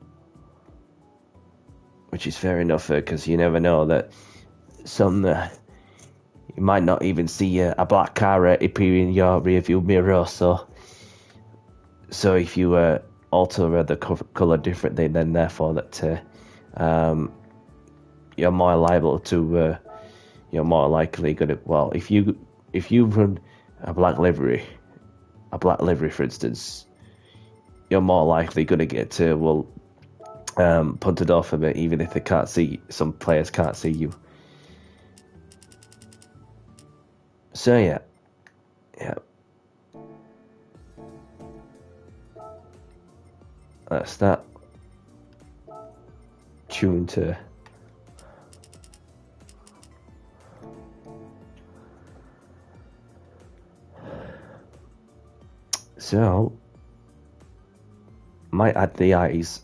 Which is fair enough, because you never know that some you might not even see a black car appear in your rearview mirror. So if you alter the colour differently, then therefore that you're more liable to you're more likely gonna. Well, if you run a black livery, for instance, you're more likely gonna get punted off a bit, even if they can't see. Some players can't see you. So yeah. That's that. Tune to. So, might add the eyes.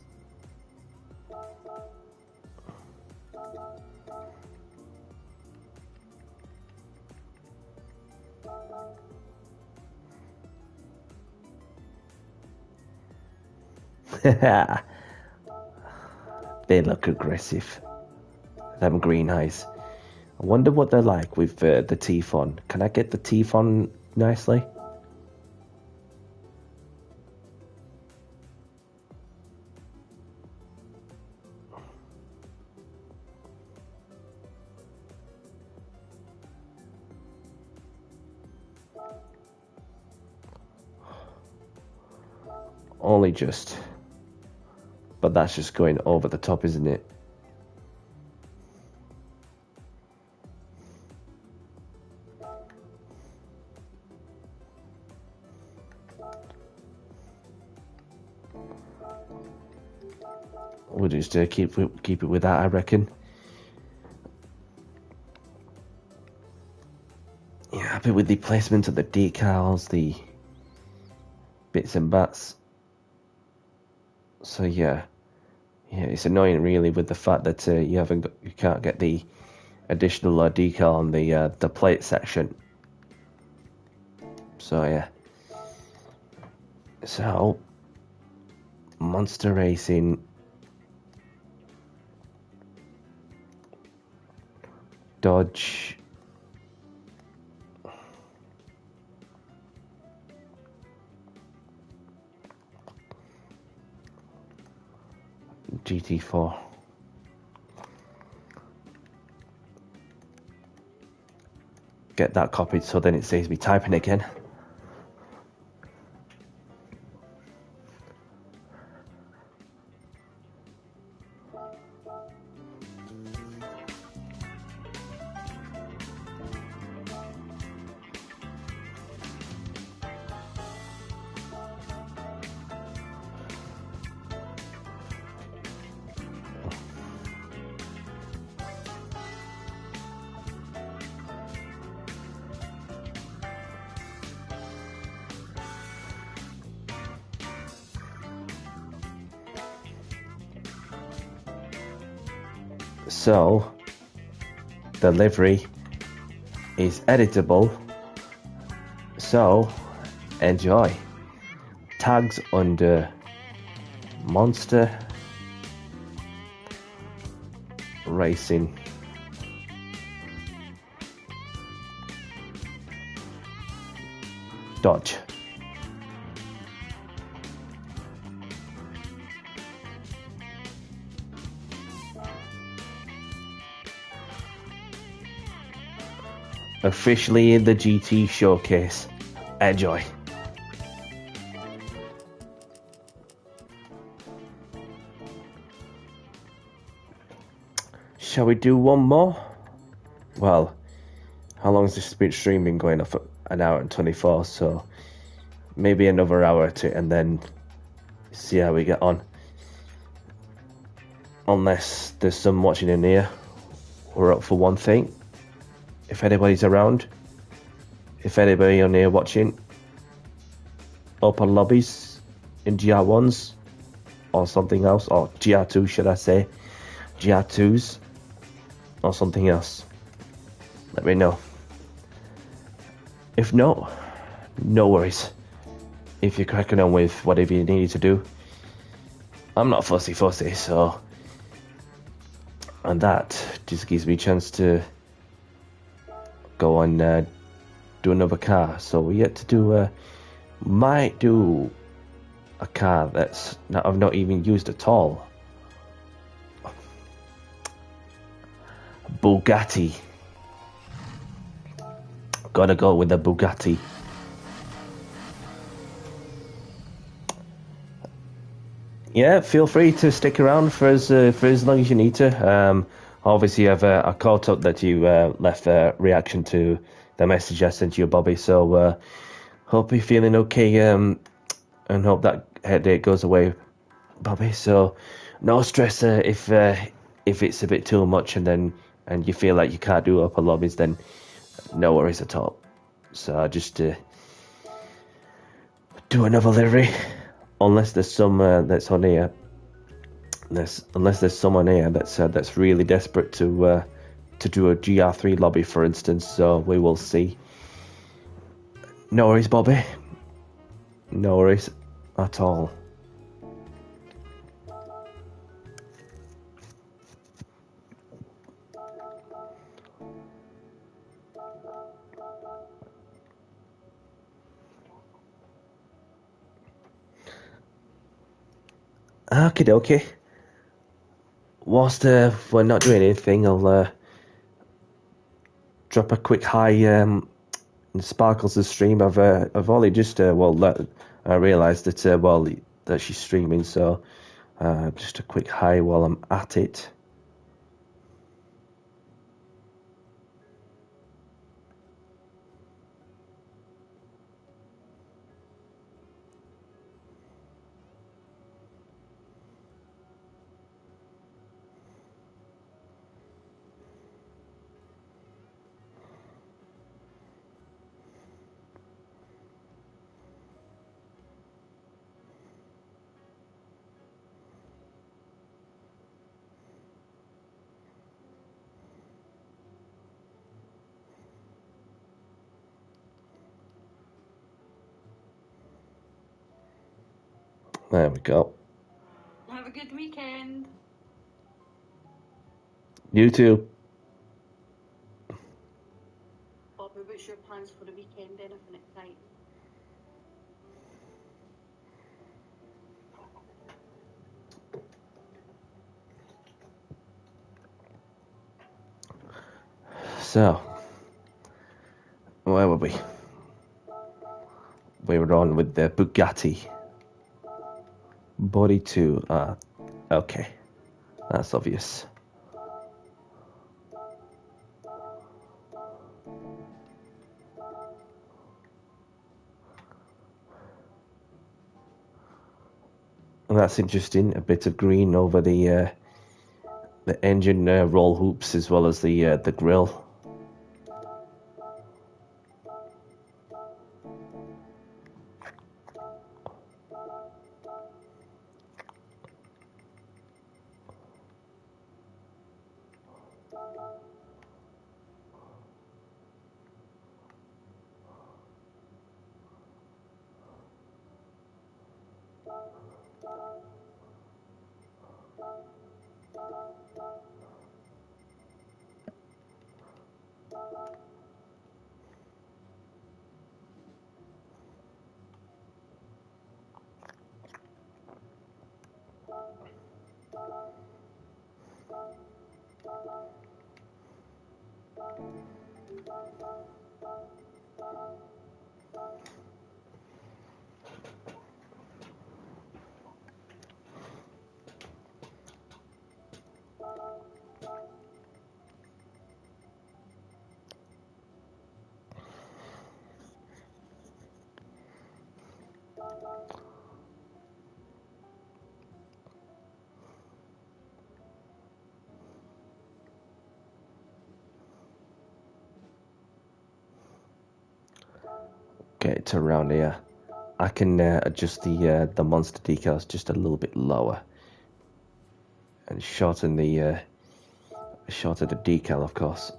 They look aggressive. Them green eyes. I wonder what they're like with the teeth on. Can I get the teeth on nicely? Only just. But that's just going over the top, isn't it? We'll just keep it with that, I reckon. Yeah, happy with the placement of the decals, the bits and bats. So yeah, it's annoying really with the fact that you can't get the additional decal on the plate section. So yeah. So Monster Racing. Dodge. GT4. Get that copied so then it saves me typing again. So the livery is editable, so enjoy. Tags under Monster Racing. Dodge. officially in the GT showcase. Enjoy. Shall we do one more? Well, how long has this stream been going on? For an hour and 24, so maybe another hour or two, and then see how we get on. Unless there's some watching in here, we're up for one thing. If anybody's around, if anybody on here watching, open lobbies in GR1s or something else, or GR2 should I say, GR2s or something else, let me know. If not, no worries. If you're cracking on with whatever you need to do, I'm not fussy, so, and that just gives me a chance to go and do another car. So we yet to do, might do a car that's I've not even used at all. Bugatti. Gotta go with the Bugatti. Yeah, feel free to stick around for as long as you need to. Obviously, I caught up that you left a reaction to the message I sent you, Bobby. So hope you're feeling okay, and hope that headache goes away, Bobby. So no stress if it's a bit too much and you feel like you can't do upper lobbies, then no worries at all. So I just do another livery, unless there's some that's on here. Unless there's someone here that's really desperate to do a GR3 lobby, for instance. So we will see. No worries, Bobby. No worries at all. Okie dokie. Whilst we're not doing anything, I'll drop a quick hi in Sparkles' stream. I've only just I realised that that she's streaming, so just a quick hi while I'm at it. There we go. Have a good weekend. You too. Bobby, what's your plans for the weekend? Anything exciting? So, where were we? We were on with the Bugatti. Body 2. Okay. That's obvious. And that's interesting. A bit of green over the engine roll hoops as well as the grille. get to around here, I can adjust the monster decals just a little bit lower and shorten the decal, of course.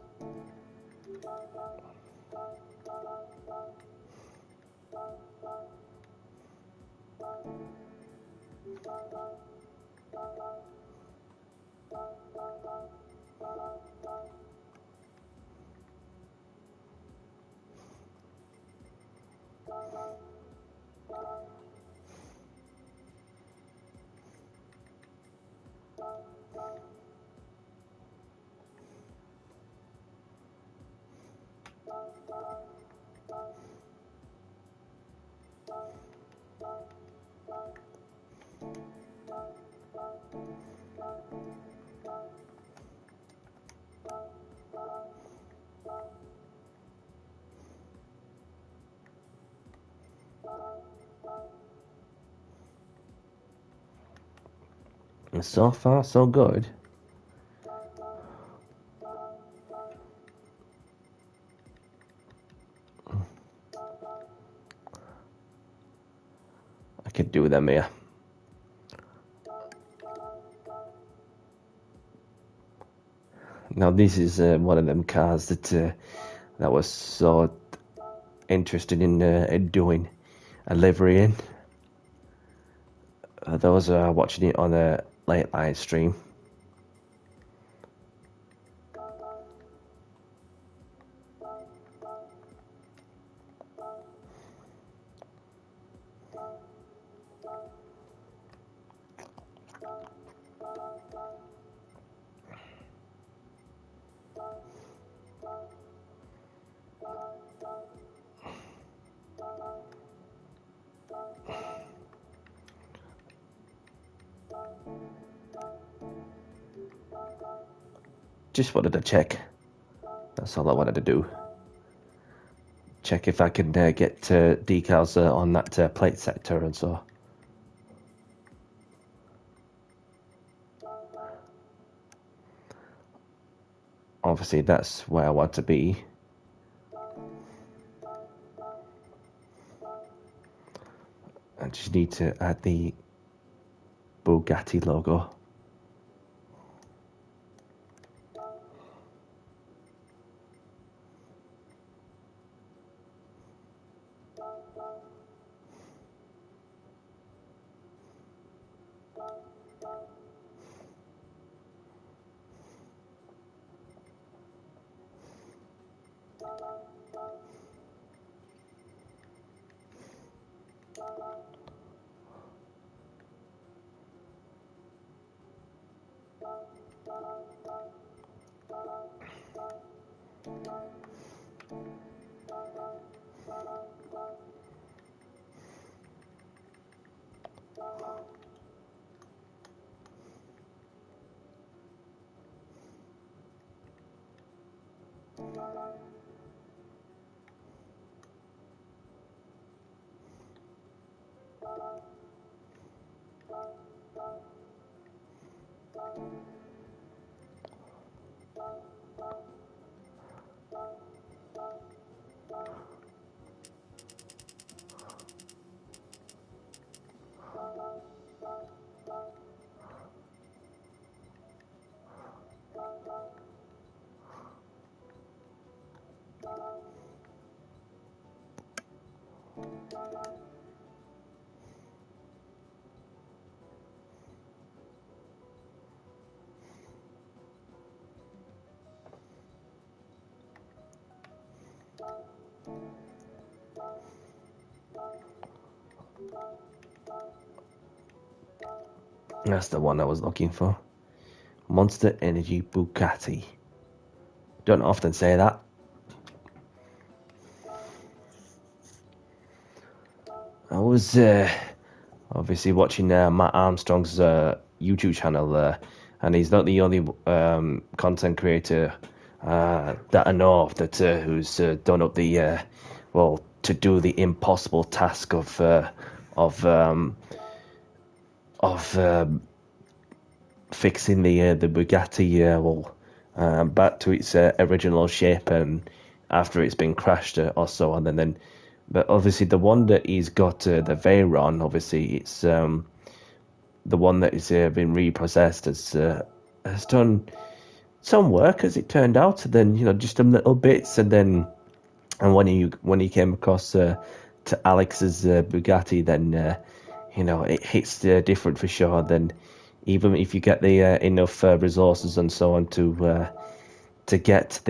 And so far, so good. I could do them here. Now this is one of them cars that was so interested in doing a livery in. Those are watching it on a late night stream. Just wanted to check. That's all I wanted to do. Check if I can get decals on that plate sector and so. Obviously, that's where I want to be. I just need to add the Bugatti logo. That's the one I was looking for. Monster Energy Bugatti. Don't often say that. I was obviously watching Matt Armstrong's YouTube channel, and he's not the only content creator that I know of that who's done up the to do the impossible task of fixing the Bugatti back to its original shape, and after it's been crashed or so on, and then But obviously, the one that he's got the Veyron, obviously, it's the one that is been repossessed has done some work as it turned out. And then just some little bits, and when he came across to Alex's Bugatti, then it hits different for sure. Then even if you get the enough resources and so on to get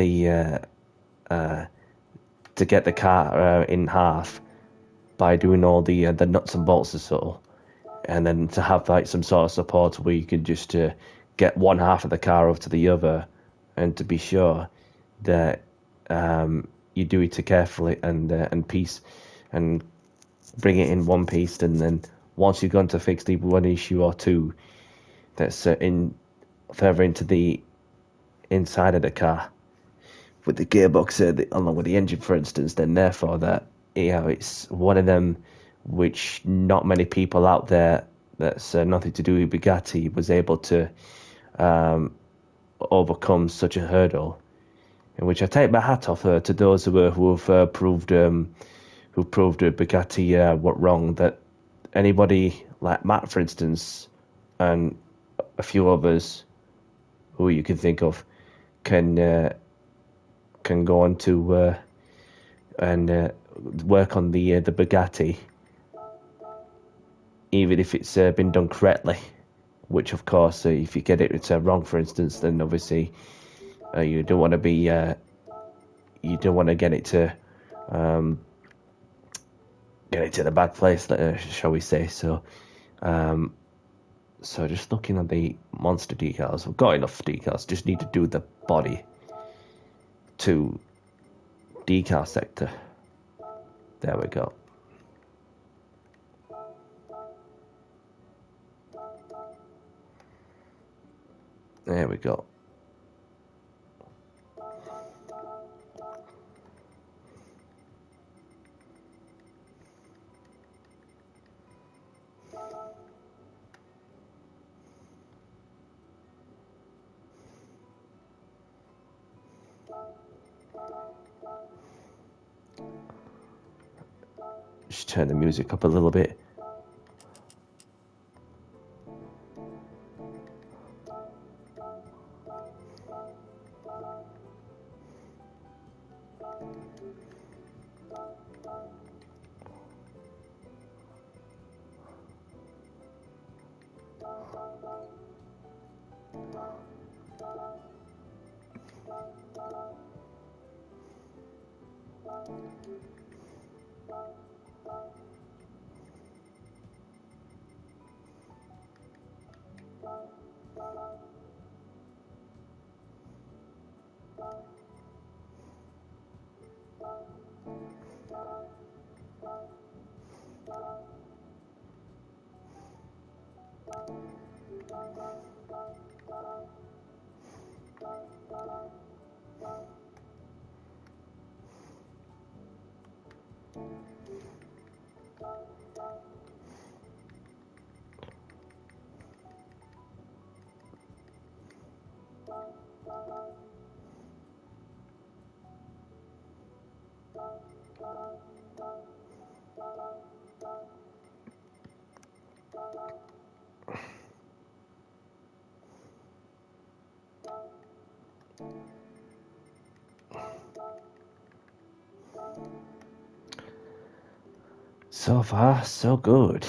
the car in half by doing all the nuts and bolts or so, and then to have like some sort of support where you can just get one half of the car over to the other, and to be sure that you do it carefully and piece and bring it in one piece, and then once you've gone to fix the one issue or two that's in further into the inside of the car with the gearbox along with the engine, for instance, then therefore that it's one of them which not many people out there that's nothing to do with Bugatti was able to overcome such a hurdle. In which I take my hat off to those who have proved Bugatti were wrong. That anybody like Matt, for instance, and a few others who you can think of can go on to and work on the Bugatti, even if it's been done correctly. Which, of course, if you get it wrong, for instance, then obviously you don't want to be you don't want to get it to the bad place, shall we say? So, so just looking at the monster decals, we've got enough decals. Just need to do the body to decal sector. There we go. There we go. Just turn the music up a little bit. So far, so good.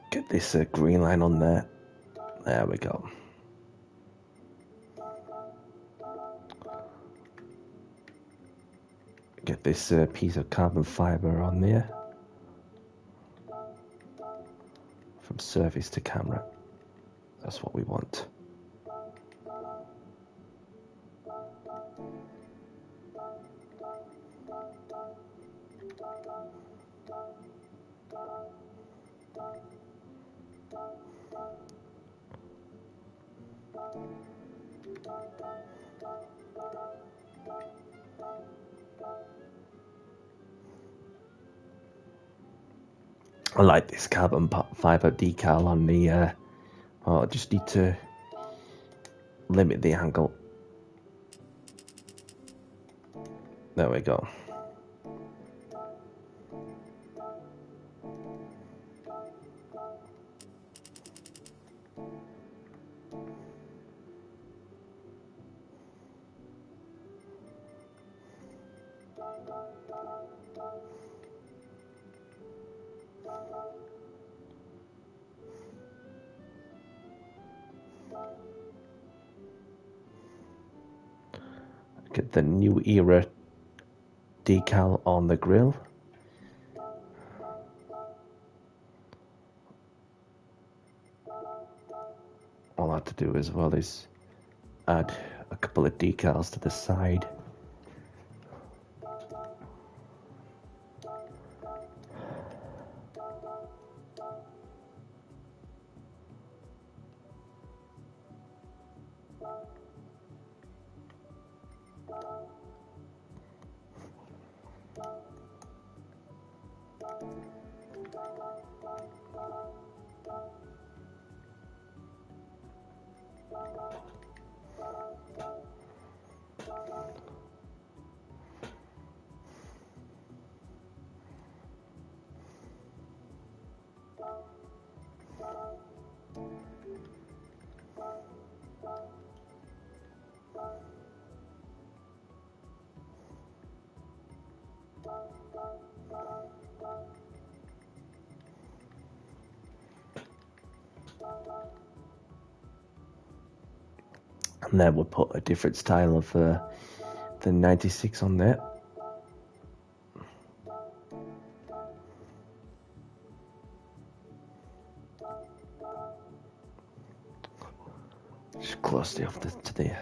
Get this green line on there. There we go. Get this piece of carbon fiber on there. From surface to camera. That's what we want. I like this carbon fiber decal on the, I just need to limit the angle. There we go. Get the new era decal on the grill. All I have to do as well is add a couple of decals to the side. And then we'll put a different style of the 96 on there. Just closely off to there.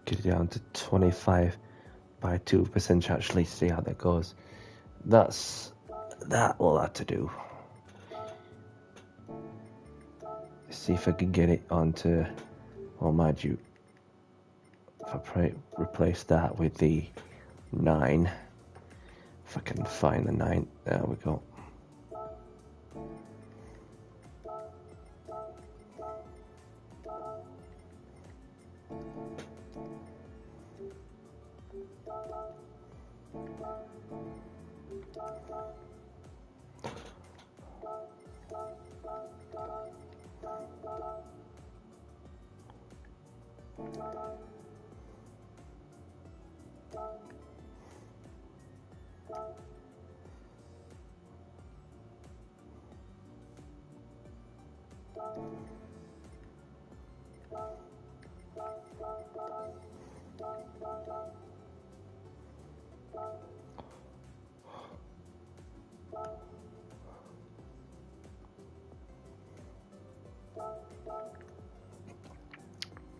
Get it down to 25 by 2% to actually see how that goes. That's all I have to do. See if I can get it onto, well, mind you, if I replace that with the 9, if I can find the 9, there we go.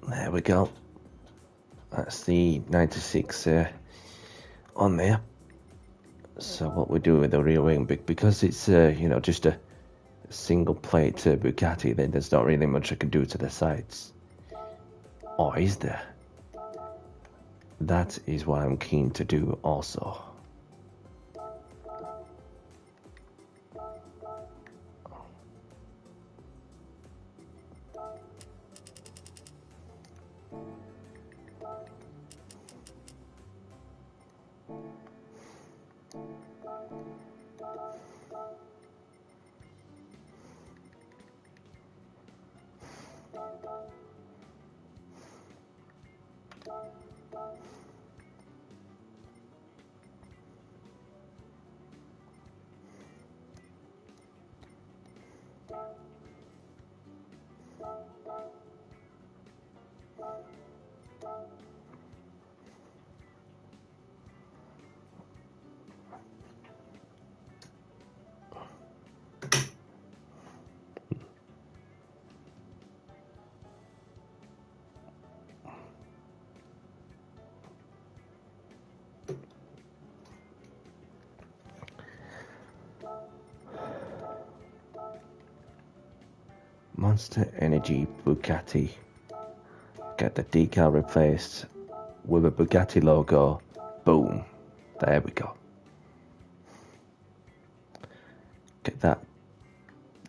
There we go. That's the 96 on there. So what we do with the rear wing, because it's you know, just a single plate Bugatti, then there's not really much I can do to the sides. Or is there? That is what I'm keen to do also. Monster Energy Bugatti. Get the decal replaced with a Bugatti logo. Boom. There we go. Get that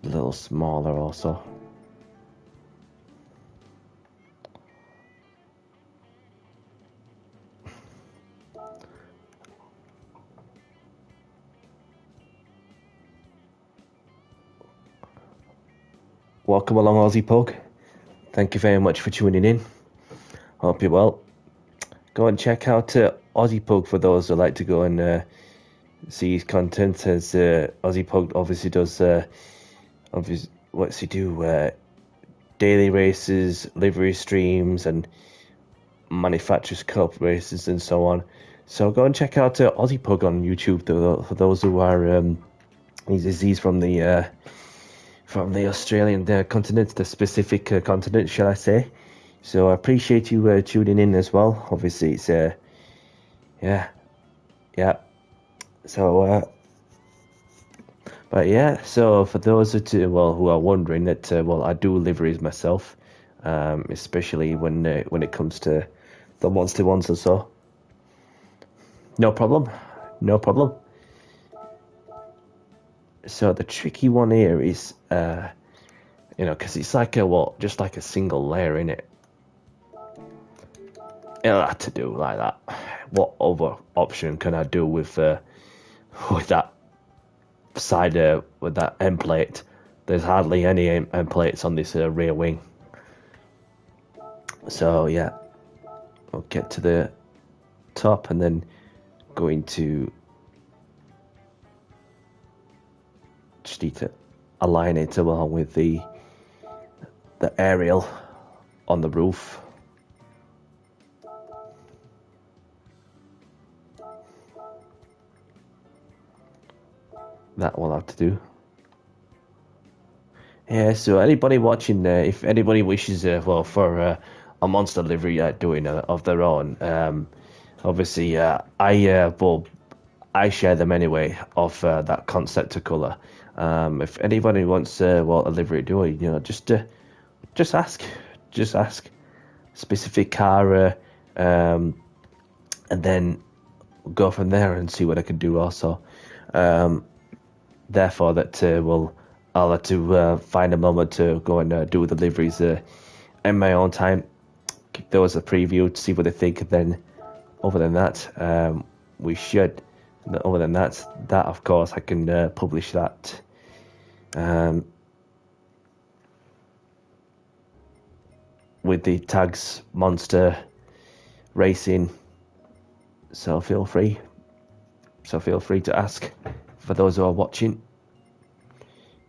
a little smaller also. Welcome along, Aussie Pug. Thank you very much for tuning in. Hope you're well. Go and check out Aussie Pug for those who like to go and see his content. As Aussie Pug obviously does, what's he do? Daily races, livery streams, and manufacturers cup races, and so on. So go and check out Aussie Pug on YouTube for those who are. He's from the Australian continent, the specific continent, shall I say. So I appreciate you tuning in as well. Obviously, it's, yeah. So, but yeah, so for those who are wondering that, I do liveries myself, especially when it comes to the monster ones or so. No problem. So the tricky one here is, because it's like just like a single layer in it. It'll have to do like that. What other option can I do with that side with that end plate? There's hardly any end plates on this rear wing. So yeah, I'll get to the top and then going to just need to align it along with the aerial on the roof. That will have to do. Yeah, so anybody watching, if anybody wishes, for a monster livery doing of their own, obviously, I share them anyway of that concept to colour. If anybody wants a livery doing, just ask, specific car, and then go from there and see what I can do also. Therefore, I'll have to find a moment to go and do the deliveries in my own time. Give those a preview to see what they think, and then other than that, we should Other than that, of course I can publish that. With the tags Monster Racing, so feel free to ask for those who are watching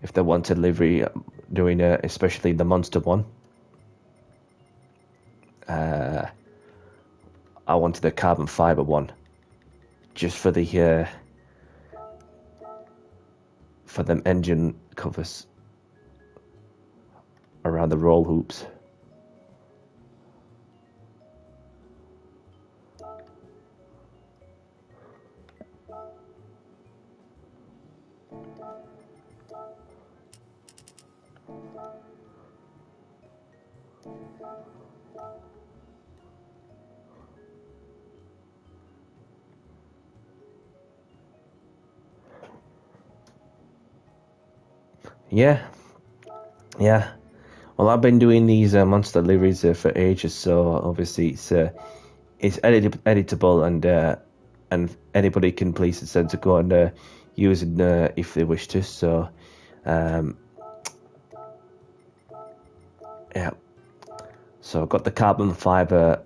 if they want a livery doing especially the Monster one. I wanted a carbon fiber one just for the for them engine covers around the roll hoops. Yeah. Well, I've been doing these monster liveries for ages, so obviously it's editable, and anybody can please send to go and use it if they wish to. So, yeah. So I've got the carbon fiber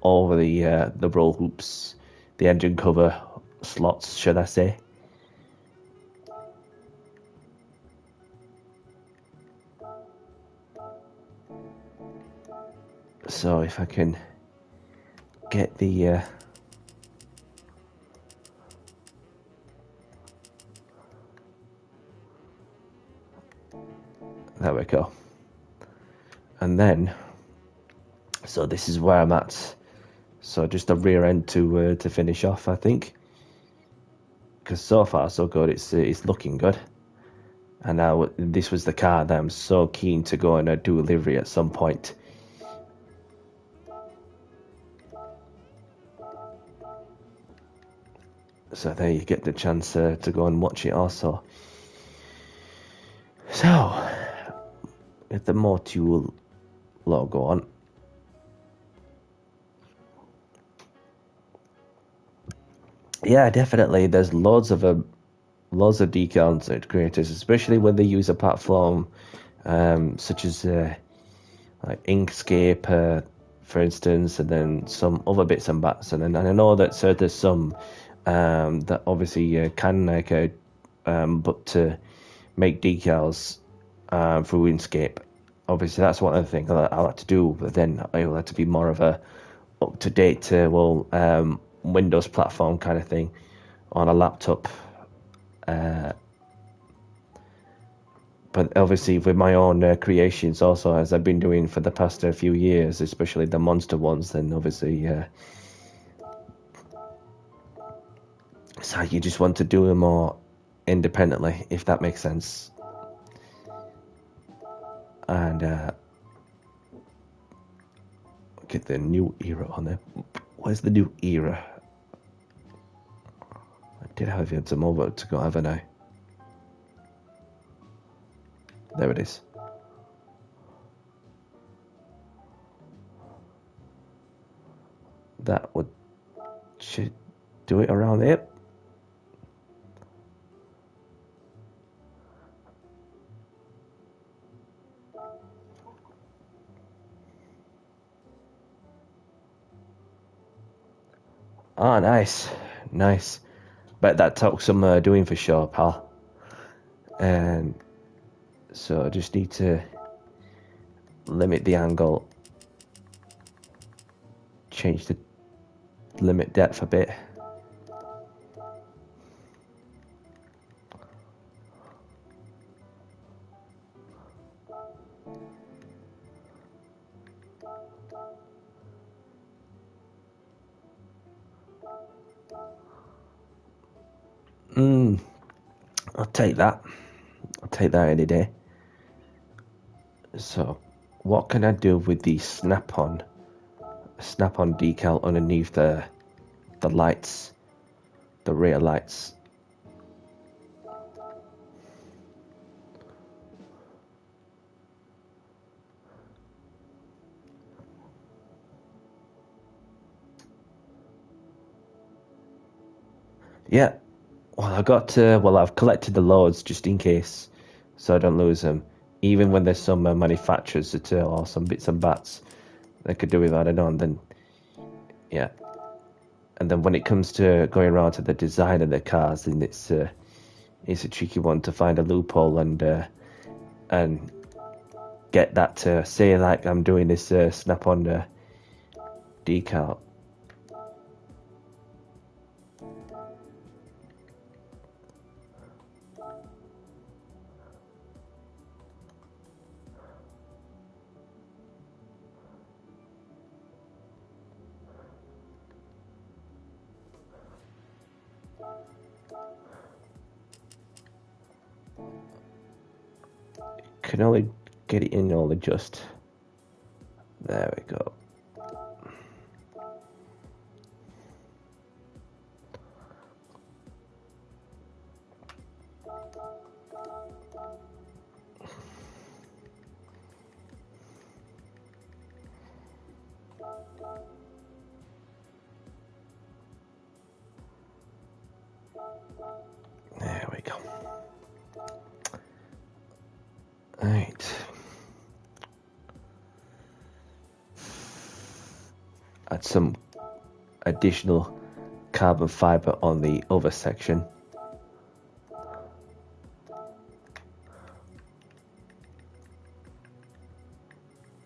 over the roll hoops, the engine cover slots, should I say? So if I can get the there we go. And then, so this is where I'm at. So just a rear end to finish off, I think. Because so far so good. It's looking good. And now this was the car that I'm so keen to go and do a livery at some point. So there you get the chance to go and watch it also. So, with the Motul logo on. Yeah, definitely. There's loads of decals creators, especially when they use a platform such as like Inkscape, for instance, and then some other bits and bats. And I know that there's some that obviously can but to make decals through Inkscape. Obviously, that's one of the things I like to do, but then I like to be more of a up-to-date, Windows platform kind of thing on a laptop. But obviously with my own creations also, as I've been doing for the past few years, especially the monster ones, then obviously so you just want to do them more independently, if that makes sense. And get the new era on there. Where's the new era? I did have some over to go, haven't I? There it is. That should do it around there. Oh, nice. But that took some doing for sure, pal. And so I just need to limit the angle, change the limit depth a bit. I'll take that. I'll take that any day. So, what can I do with the snap-on decal underneath the lights, the rear lights? Yeah. Well, I've collected the loads just in case, so I don't lose them. Even when there's some manufacturers that or some bits and bats they could do with adding on, then yeah. And then when it comes to going around to the design of the cars, then it's a tricky one to find a loophole and get that to say like I'm doing this snap-on decal. Can only get it in only just. There we go. There we go. Right. Add some additional carbon fiber on the other section.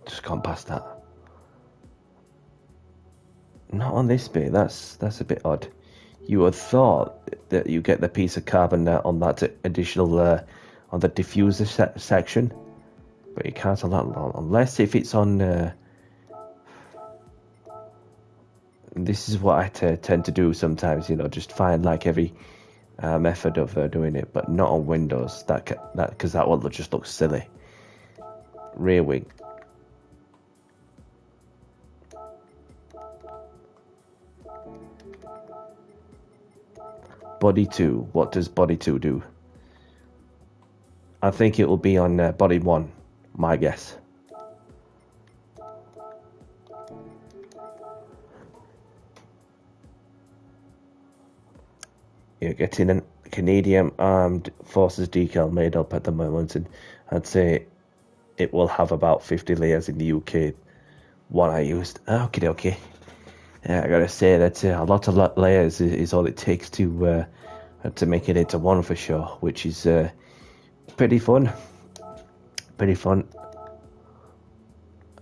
Just gone past that. Not on this bit. That's a bit odd. You would have thought that you get the piece of carbon on that additional on the diffuser section, but you can't on that one unless if it's on. This is what I tend to do sometimes. Just find like every method of doing it, but not on Windows. That because that one just looks silly. Rear wing. Body 2. What does body 2 do? I think it will be on body 1. My guess. You're getting a Canadian Armed Forces decal made up at the moment, and I'd say it will have about 50 layers in the UK. One I used. Okay. I gotta say that a lot of layers is all it takes to make it into one for sure, which is pretty fun. Pretty fun.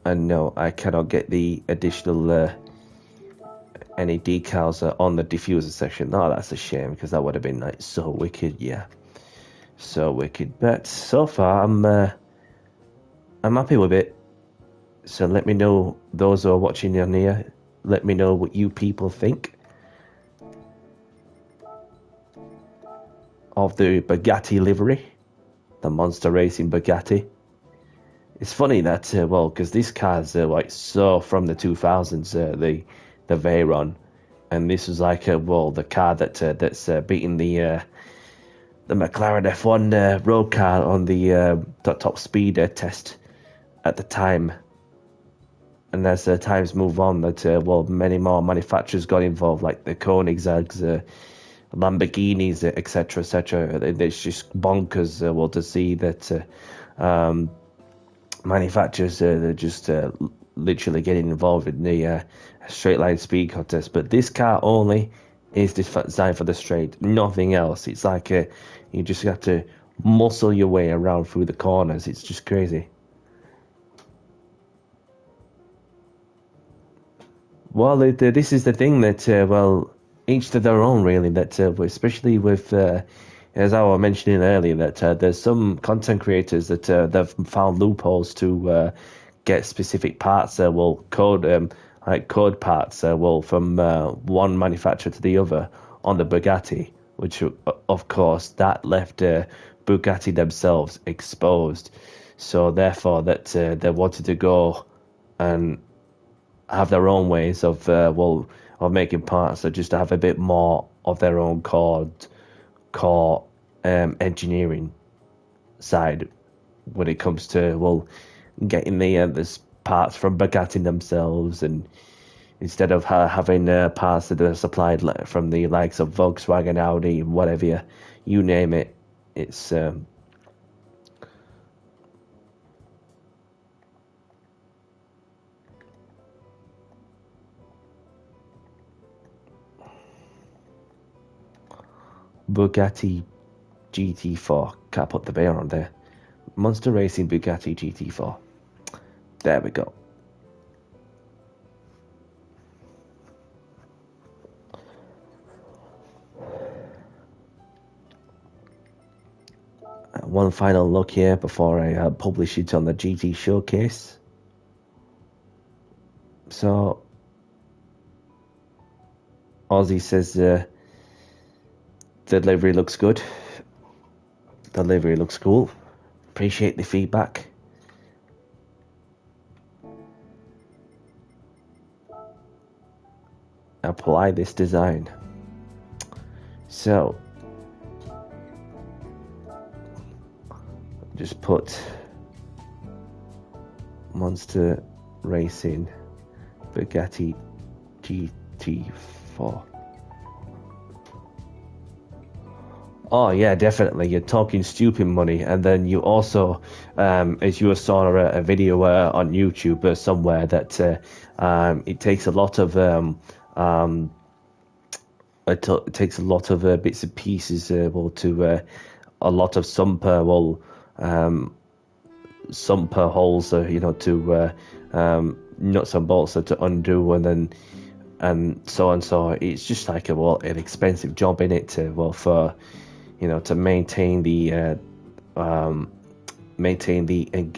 And no, I cannot get the additional any decals on the diffuser section. Oh, that's a shame, because that would have been like so wicked. Yeah, so wicked. But so far, I'm happy with it. So let me know, those who are watching on here, let me know what you people think of the Bugatti livery, the Monster Racing Bugatti. It's funny that, because this car's like so from the 2000s, the Veyron, and this was like, the car that's beating the McLaren F1 road car on the top speed test at the time. And as times move on, that many more manufacturers got involved, like the Koenigsegg's, Lamborghinis, etc., etc. It's just bonkers, to see that manufacturers they're just literally getting involved in the straight line speed contest. But this car only is designed for the straight, nothing else. It's like you just have to muscle your way around through the corners. It's just crazy. Well, this is the thing that, each to their own, really. That especially with, as I was mentioning earlier, that there's some content creators that they've found loopholes to get specific parts. Code like code parts. From one manufacturer to the other on the Bugatti, which of course that left Bugatti themselves exposed. So therefore, that they wanted to go and have their own ways of making parts, so just to have a bit more of their own core engineering side when it comes to getting the parts from Bugatti themselves, and instead of having parts that are supplied from the likes of Volkswagen, Audi, whatever you name it. It's Bugatti GT4. Can't put the bear on there. Monster Racing Bugatti GT4. There we go. One final look here before I publish it on the GT Showcase. So, Ozzy says the livery looks good. The livery looks cool. Appreciate the feedback. Apply this design. So, just put Monster Racing Bugatti GT4. Oh yeah, definitely. You're talking stupid money, and then you also, as you saw a video on YouTube somewhere that it takes a lot of it takes a lot of bits and pieces to a lot of sumper holes, to nuts and bolts to undo, and then and so on. So it's just like an expensive job in it to to maintain the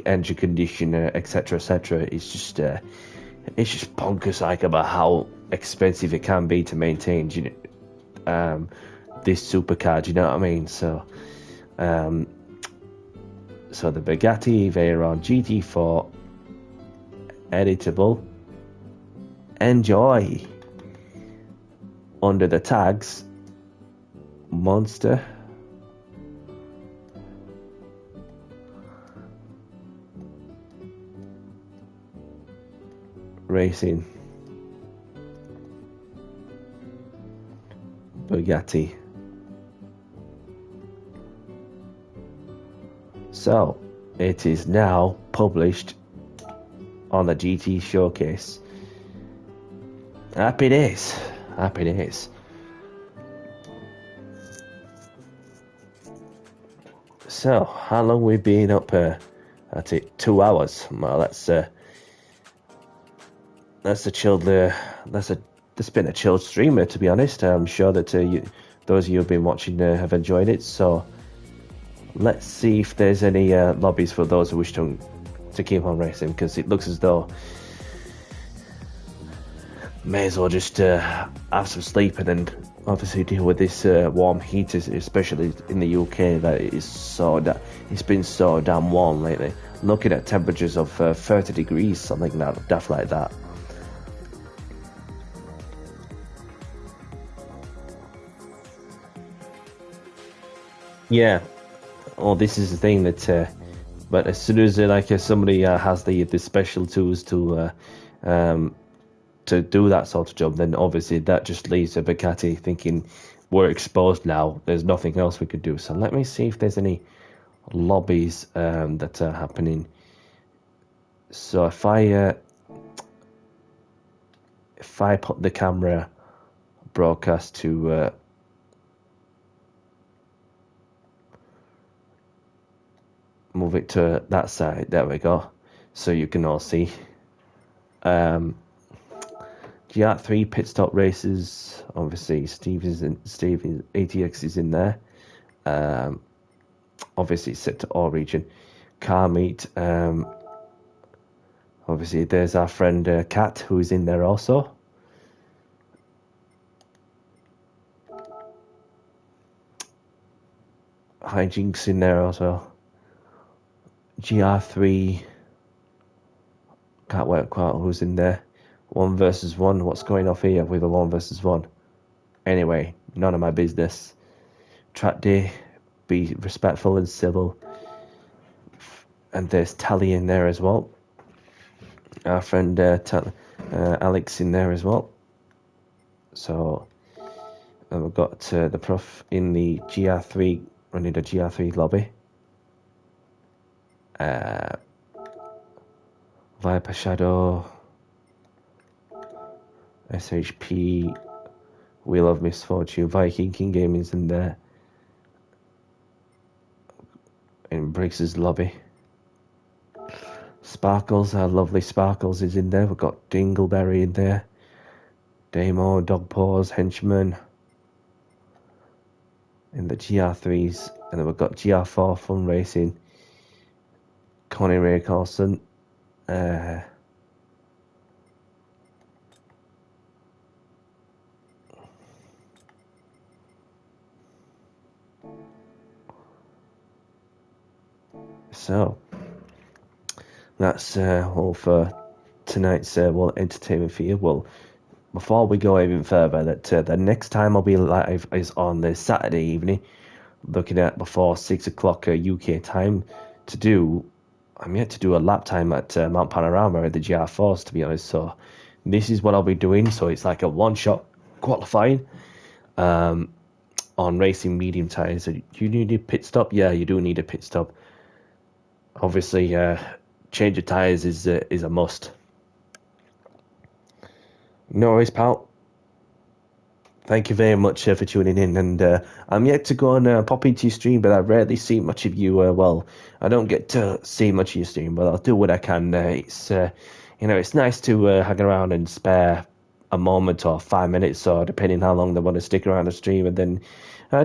engine condition, etc., etc. It's just bonkers like about how expensive it can be to maintain this supercar. Do you know what I mean? So so the Bugatti Veyron GT4 editable. Enjoy. Under the tags Monster Racing Bugatti. So it is now published on the GT Showcase. Happy days. Happy days. So how long we been up here? That's it, 2 hours. Well, that's a chilled that's been a chilled streamer, to be honest. I'm sure that those of you who've been watching have enjoyed it. So let's see if there's any lobbies for those who wish to keep on racing, because it looks as though may as well just have some sleep and then obviously deal with this warm heat, especially in the UK. That it's been so damn warm lately. Looking at temperatures of 30 degrees, something daft like that. Yeah. Oh, this is the thing that. But as soon as somebody has the special tools to do that sort of job, then obviously that just leaves a Bugatti thinking we're exposed now. There's nothing else we could do. So let me see if there's any lobbies that are happening. So if I put the camera broadcast to move it to that side, there we go, so you can all see. GR3 pit stop races, obviously Steve ATX is in there. Obviously set to all region. Car meet, obviously there's our friend Kat, who is in there also. Hijinks in there as well. GR3, can't work out who's in there. 1 versus 1. What's going off here with a 1 versus 1? Anyway, none of my business. Track day, be respectful and civil. And there's Tally in there as well. Our friend Alex in there as well. So we've got the prof in the GR3, running the GR3 lobby. Viper Shadow, SHP, Wheel of Misfortune, Viking King Gaming's in there. In Briggs's lobby. Sparkles, our lovely Sparkles is in there. We've got Dingleberry in there. Damo, Dogpaws, Henchman. In the GR3s. And then we've got GR4 Fun Racing. Connie Ray Carlson. So that's all for tonight's entertainment for you. Well, before we go even further, that the next time I'll be live is on the Saturday evening, looking at before 6 o'clock UK time. I'm yet to do a lap time at Mount Panorama at the GR4s, to be honest. So this is what I'll be doing. So it's like a one-shot qualifying on racing medium tires. So you need a pit stop? Yeah, you do need a pit stop. Obviously, change of tires is a must. No worries, pal. Thank you very much for tuning in, and I'm yet to go and pop into your stream, but I rarely see much of you. Well, I don't get to see much of your stream, but I'll do what I can. It's nice to hang around and spare a moment or 5 minutes, or depending how long they want to stick around the stream, and then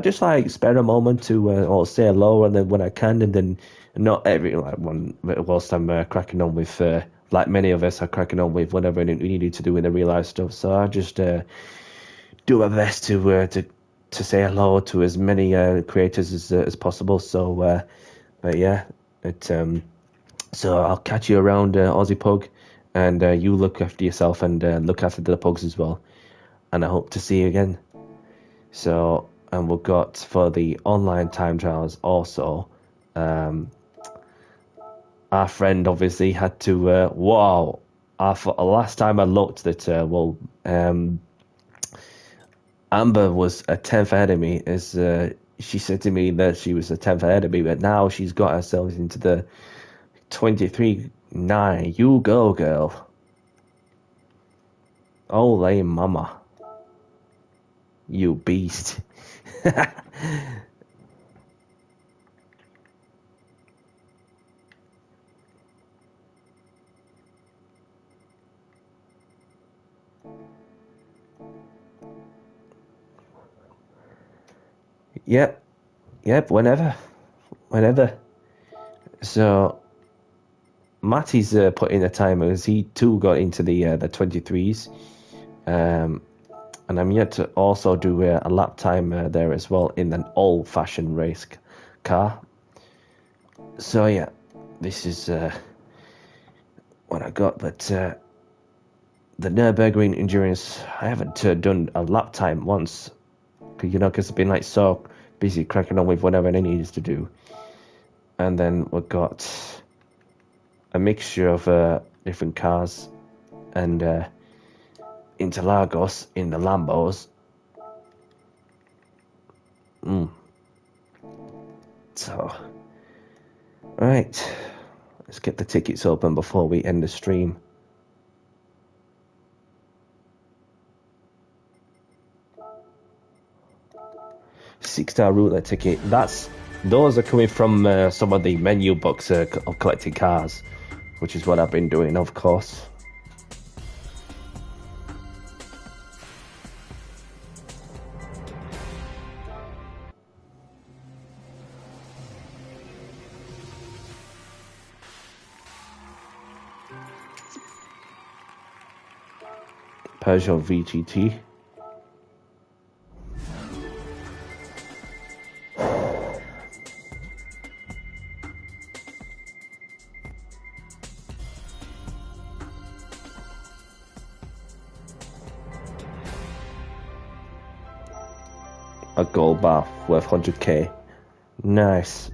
just like spare a moment to or say hello, and then when I can, and then not every whilst I'm cracking on with like many of us are cracking on with whatever we needed to do in the real life stuff. So I just do my best to say hello to as many creators as possible. So, but yeah, so I'll catch you around Aussie Pug, and you look after yourself and look after the pugs as well. And I hope to see you again. So, and we've got for the online time trials also, our friend obviously had to. Last time I looked that Amber was a 10th ahead of me, as she said to me that she was a 10th ahead of me, but now she's got herself into the 23.9. You go, girl. Ole mama. You beast. Yep, whenever. So, Matty's put in a timer as he too got into the 23s. And I'm yet to also do a lap time there as well in an old-fashioned race car. So, yeah, this is what I got. But the Nürburgring Endurance, I haven't done a lap time once. Because I've been like so busy cracking on with whatever I needed to do. And then we've got a mixture of different cars and Interlagos in the Lambos. So, right, let's get the tickets open before we end the stream. Six-star roulette ticket. Those are coming from some of the menu books of collecting cars, which is what I've been doing, of course. Peugeot VGT. A gold bar worth 100k. Nice.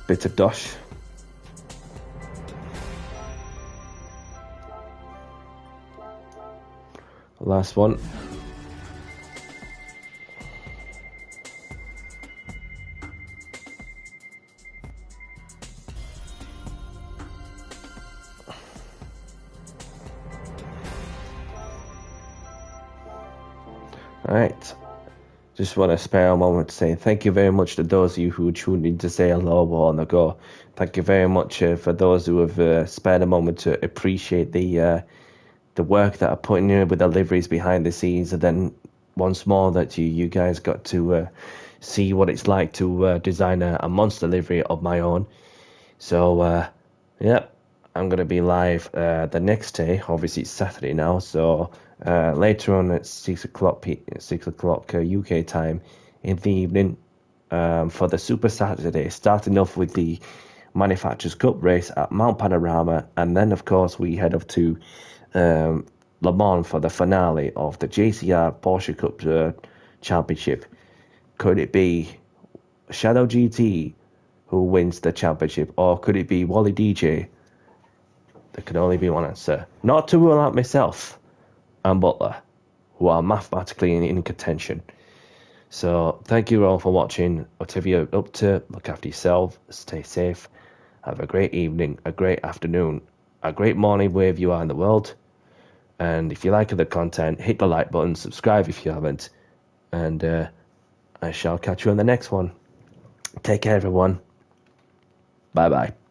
bit of dosh. Last one. Alright, just want to spare a moment to say thank you very much to those of you who tuned in to say hello while on the go. Thank you very much for those who have spared a moment to appreciate the work that I'm putting in with the liveries behind the scenes, and then once more that you guys got to see what it's like to design a monster livery of my own. So yeah, I'm gonna be live the next day. Obviously it's Saturday now, so later on at 6 o'clock UK time in the evening for the Super Saturday, starting off with the Manufacturers Cup race at Mount Panorama, and then of course we head up to Le Mans for the finale of the JCR Porsche Cup Championship. Could it be Shadow GT who wins the championship, or could it be Wally DJ? There can only be one answer. Not to rule out myself and Butler, who are mathematically in contention. So thank you all for watching. Whatever you're up to, look after yourself, stay safe, have a great evening, a great afternoon, a great morning wherever you are in the world. And if you like the content, hit the like button, subscribe if you haven't, and I shall catch you on the next one. Take care, everyone. Bye bye.